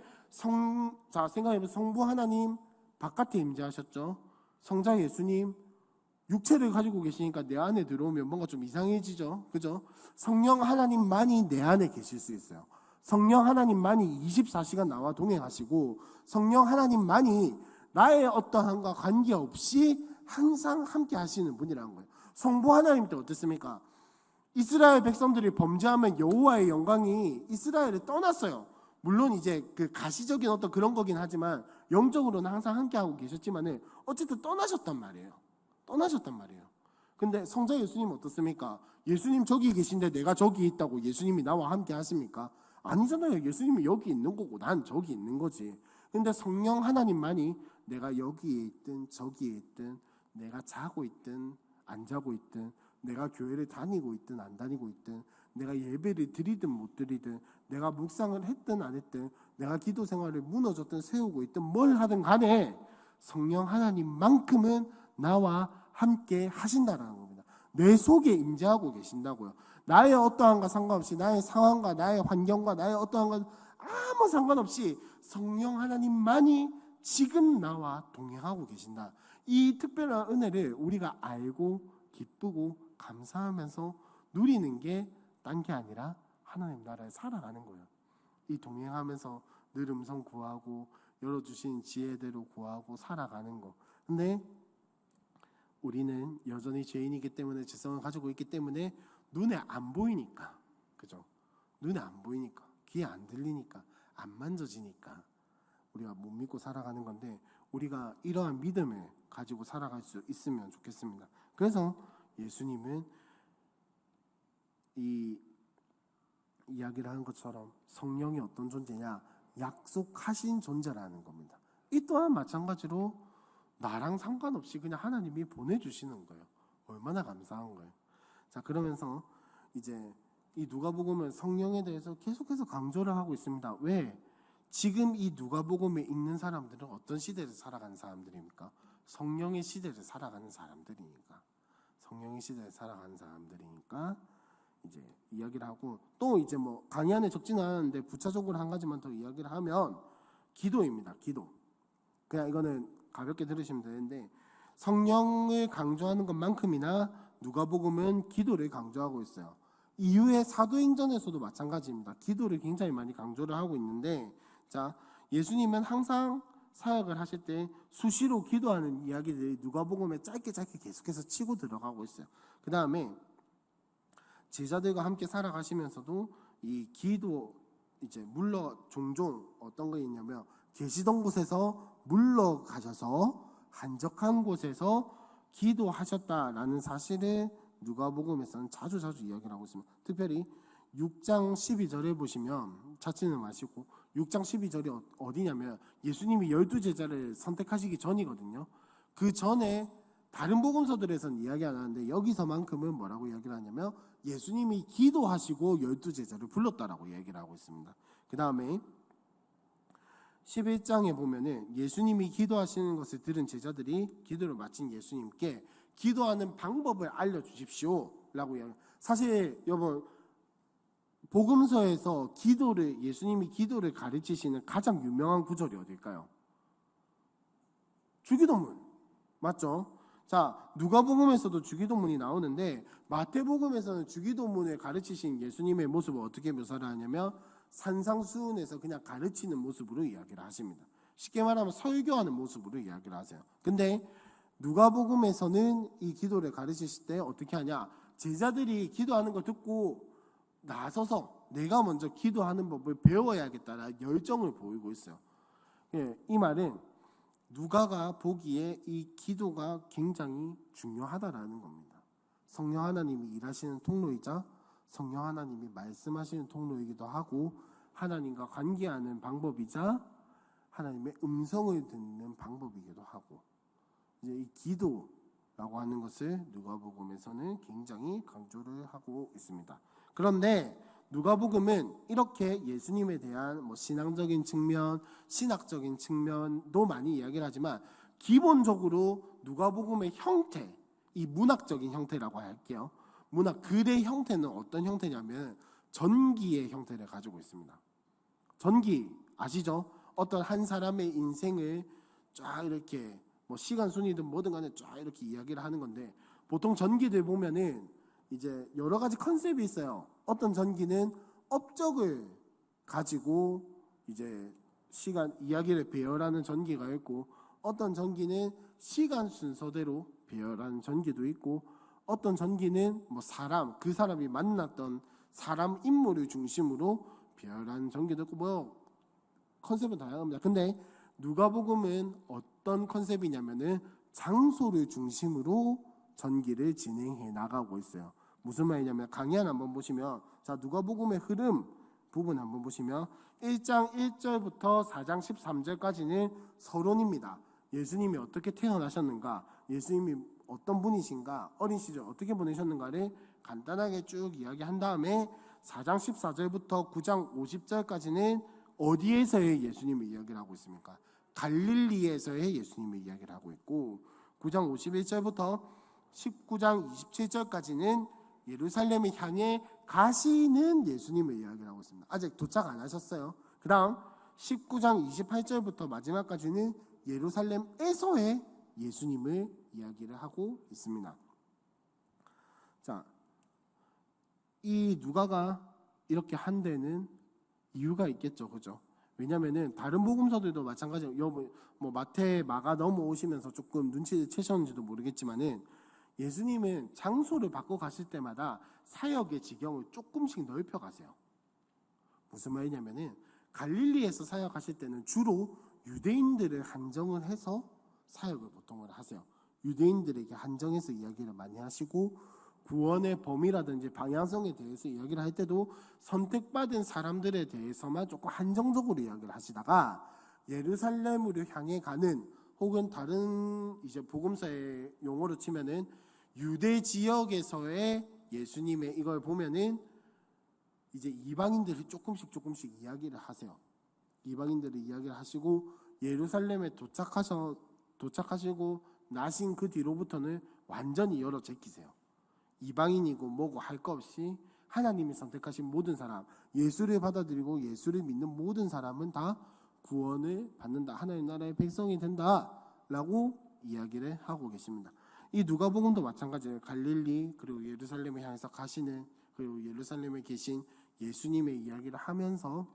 자, 생각해보면 성부 하나님 바깥에 임재하셨죠. 성자 예수님 육체를 가지고 계시니까 내 안에 들어오면 뭔가 좀 이상해지죠. 그죠? 성령 하나님만이 내 안에 계실 수 있어요. 성령 하나님만이 24시간 나와 동행하시고, 성령 하나님만이 나의 어떠함과 관계없이 항상 함께 하시는 분이라는 거예요. 성부 하나님 때 어땠습니까? 이스라엘 백성들이 범죄하면 여호와의 영광이 이스라엘을 떠났어요. 물론 이제 그 가시적인 어떤 그런 거긴 하지만 영적으로는 항상 함께하고 계셨지만은 어쨌든 떠나셨단 말이에요. 떠나셨단 말이에요. 근데 성자 예수님 어떻습니까? 예수님 저기 계신데 내가 저기 있다고 예수님이 나와 함께 하십니까? 아니잖아요. 예수님이 여기 있는 거고 난 저기 있는 거지. 근데 성령 하나님만이 내가 여기에 있든 저기에 있든, 내가 자고 있든 안 자고 있든, 내가 교회를 다니고 있든 안 다니고 있든, 내가 예배를 드리든 못 드리든, 내가 묵상을 했든 안 했든, 내가 기도 생활을 무너졌든 세우고 있든 뭘 하든 간에 성령 하나님만큼은 나와 함께 하신다라는 겁니다. 내 속에 임재하고 계신다고요. 나의 어떠한가 상관없이, 나의 상황과 나의 환경과 나의 어떠한가 아무 상관없이 성령 하나님만이 지금 나와 동행하고 계신다. 이 특별한 은혜를 우리가 알고 기쁘고 감사하면서 누리는 게 딴 게 아니라 하나님 나라에 살아가는 거예요. 이 동행하면서 늘 음성 구하고 열어주신 지혜대로 구하고 살아가는 거. 근데 우리는 여전히 죄인이기 때문에 죄성을 가지고 있기 때문에 눈에 안 보이니까, 그죠? 눈에 안 보이니까, 귀에 안 들리니까, 안 만져지니까 우리가 못 믿고 살아가는 건데, 우리가 이러한 믿음을 가지고 살아갈 수 있으면 좋겠습니다. 그래서 예수님은 이 이야기를 하는 것처럼 성령이 어떤 존재냐, 약속하신 존재라는 겁니다. 이 또한 마찬가지로 나랑 상관없이 그냥 하나님이 보내주시는 거예요. 얼마나 감사한 거예요. 자, 그러면서 이제 이 누가복음은 성령에 대해서 계속해서 강조를 하고 있습니다. 왜? 지금 이 누가복음에 있는 사람들은 어떤 시대를 살아가는 사람들입니까? 성령의 시대를 살아가는 사람들이니까. 성령의 시대를 살아가는 사람들이니까 이제 이야기를 하고, 또 이제 뭐 강의 안에 적지는 않았는데 부차적으로 한 가지만 더 이야기를 하면 기도입니다. 기도. 그냥 이거는 가볍게 들으시면 되는데, 성령을 강조하는 것만큼이나 누가복음은 기도를 강조하고 있어요. 이후에 사도행전에서도 마찬가지입니다. 기도를 굉장히 많이 강조를 하고 있는데, 자, 예수님은 항상 사역을 하실 때 수시로 기도하는 이야기들이 누가복음에 짧게 계속해서 치고 들어가고 있어요. 그 다음에 제자들과 함께 살아가시면서도 이 기도 이제 종종 어떤 거 있냐면, 계시던 곳에서 물러가셔서 한적한 곳에서 기도하셨다라는 사실을 누가복음에서는 자주 이야기를 하고 있습니다. 특별히 6장 12절에 보시면, 찾지는 마시고 6장 12절이 어디냐면 예수님이 12제자를 선택하시기 전이거든요. 그 전에 다른 복음서들에서는 이야기 안 하는데 여기서만큼은 뭐라고 이야기를 하냐면 예수님이 기도하시고 12제자를 불렀다라고 얘기를 하고 있습니다. 그 다음에 11장에 보면은 예수님이 기도하시는 것을 들은 제자들이 기도를 마친 예수님께 기도하는 방법을 알려주십시오 라고 이야기. 사실 여러분, 복음서에서 예수님이 기도를 가르치시는 가장 유명한 구절이 어딜까요? 주기도문 맞죠? 자, 누가복음에서도 주기도문이 나오는데 마태복음에서는 주기도문을 가르치신 예수님의 모습을 어떻게 묘사를 하냐면 산상수훈에서 그냥 가르치는 모습으로 이야기를 하십니다. 쉽게 말하면 설교하는 모습으로 이야기를 하세요. 근데 누가복음에서는 이 기도를 가르치실 때 어떻게 하냐, 제자들이 기도하는 걸 듣고 나서서 내가 먼저 기도하는 법을 배워야겠다는 열정을 보이고 있어요. 이 말은 누가가 보기에 이 기도가 굉장히 중요하다라는 겁니다. 성령 하나님이 일하시는 통로이자 성령 하나님이 말씀하시는 통로이기도 하고, 하나님과 관계하는 방법이자 하나님의 음성을 듣는 방법이기도 하고, 이제 이 기도라고 하는 것을 누가복음에서는 굉장히 강조를 하고 있습니다. 그런데 누가복음은 이렇게 예수님에 대한 신앙적인 측면, 신학적인 측면도 많이 이야기를 하지만 기본적으로 누가복음의 형태, 이 문학적인 형태라고 할게요. 문학 글의 형태는 어떤 형태냐면 전기의 형태를 가지고 있습니다. 전기 아시죠? 어떤 한 사람의 인생을 쫙 이렇게 시간 순위든 뭐든 간에 쫙 이렇게 이야기를 하는 건데, 보통 전기들 보면은 이제 여러 가지 컨셉이 있어요. 어떤 전기는 업적을 가지고 이제 시간 이야기를 배열하는 전기가 있고, 어떤 전기는 시간 순서대로 배열하는 전기도 있고, 어떤 전기는 그 사람이 만났던 사람 인물을 중심으로 배열하는 전기도 있고, 컨셉은 다양합니다. 근데 누가복음은 어떤 컨셉이냐면은 장소를 중심으로 전기를 진행해 나가고 있어요. 무슨 말이냐면 강연 한번 보시면, 자, 누가복음의 흐름 부분 한번 보시면 1장 1절부터 4장 13절까지는 서론입니다. 예수님이 어떻게 태어나셨는가, 예수님이 어떤 분이신가, 어린 시절 어떻게 보내셨는가를 간단하게 쭉 이야기한 다음에 4장 14절부터 9장 50절까지는 어디에서의 예수님을 이야기를 하고 있습니까? 갈릴리에서의 예수님을 이야기를 하고 있고, 9장 51절부터 19장 27절까지는 예루살렘을 향해 가시는 예수님을 이야기를 하고 있습니다. 아직 도착 안 하셨어요. 그 다음 19장 28절부터 마지막까지는 예루살렘에서의 예수님을 이야기를 하고 있습니다. 자, 이 누가가 이렇게 한 데는 이유가 있겠죠, 그죠? 왜냐면은 다른 복음서들도 마찬가지예요. 뭐 마태, 마가 넘어오시면서 조금 눈치채셨는지도 모르겠지만은 예수님은 장소를 바꿔 가실 때마다 사역의 지경을 조금씩 넓혀 가세요. 무슨 말이냐면은 갈릴리에서 사역하실 때는 주로 유대인들을 한정을 해서 사역을 보통을 하세요. 유대인들에게 한정해서 이야기를 많이 하시고 구원의 범위라든지 방향성에 대해서 이야기를 할 때도 선택받은 사람들에 대해서만 조금 한정적으로 이야기를 하시다가 예루살렘으로 향해 가는 혹은 다른 이제 복음서의 용어로 치면은 유대 지역에서의 예수님의 이걸 보면은 이제 이방인들이 조금씩 이야기를 하세요. 이방인들이 이야기를 하시고 예루살렘에 도착하시고 나신 그 뒤로부터는 완전히 열어 제끼세요. 이방인이고 뭐고 할 거 없이 하나님이 선택하신 모든 사람, 예수를 받아들이고 예수를 믿는 모든 사람은 다 구원을 받는다. 하나님 나라의 백성이 된다라고 이야기를 하고 계십니다. 이 누가복음도 마찬가지예요. 갈릴리 그리고 예루살렘을 향해서 가시는 그리고 예루살렘에 계신 예수님의 이야기를 하면서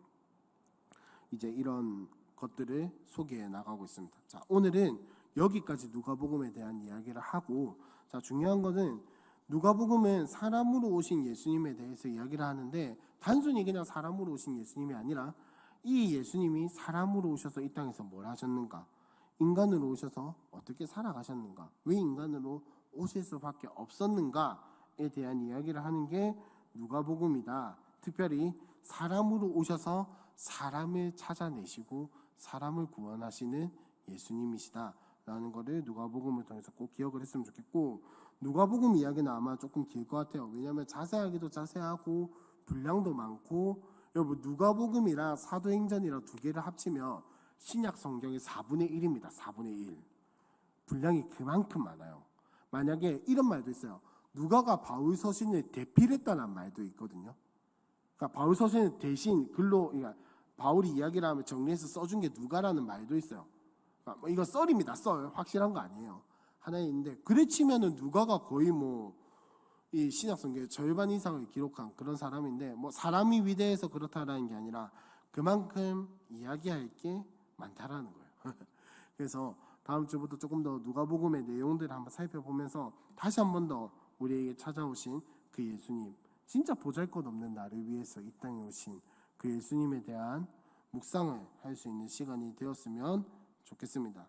이제 이런 것들을 소개해 나가고 있습니다. 자, 오늘은 여기까지 누가복음에 대한 이야기를 하고, 자, 중요한 것은 누가복음은 사람으로 오신 예수님에 대해서 이야기를 하는데 단순히 그냥 사람으로 오신 예수님이 아니라 이 예수님이 사람으로 오셔서 이 땅에서 뭘 하셨는가, 인간으로 오셔서 어떻게 살아가셨는가, 왜 인간으로 오실 수밖에 없었는가에 대한 이야기를 하는 게 누가복음이다. 특별히 사람으로 오셔서 사람을 찾아내시고 사람을 구원하시는 예수님이시다라는 것을 누가복음을 통해서 꼭 기억을 했으면 좋겠고, 누가복음 이야기는 아마 조금 길 것 같아요. 왜냐하면 자세하기도 자세하고 분량도 많고, 여러분 누가복음이랑 사도행전이랑 두 개를 합치면 신약 성경의 4분의 1입니다. 4분의 1. 분량이 그만큼 많아요. 만약에 이런 말도 있어요. 누가가 바울 서신을 대필했다는 말도 있거든요. 그러니까 바울 서신을 대신 글로, 그러니까 바울이 이야기를 하면 정리해서 써준 게 누가라는 말도 있어요. 그러니까 이거 썰입니다. 썰. 확실한 거 아니에요. 하나 있는데 그래 치면은 누가가 거의 뭐 이 신약 성경의 절반 이상을 기록한 그런 사람인데, 뭐 사람이 위대해서 그렇다라는 게 아니라 그만큼 이야기할 게 많다라는 거예요. 그래서 다음 주부터 조금 더 누가복음의 내용들을 한번 살펴보면서 다시 한 번 더 우리에게 찾아오신 그 예수님, 진짜 보잘것없는 나를 위해서 이 땅에 오신 그 예수님에 대한 묵상을 할 수 있는 시간이 되었으면 좋겠습니다.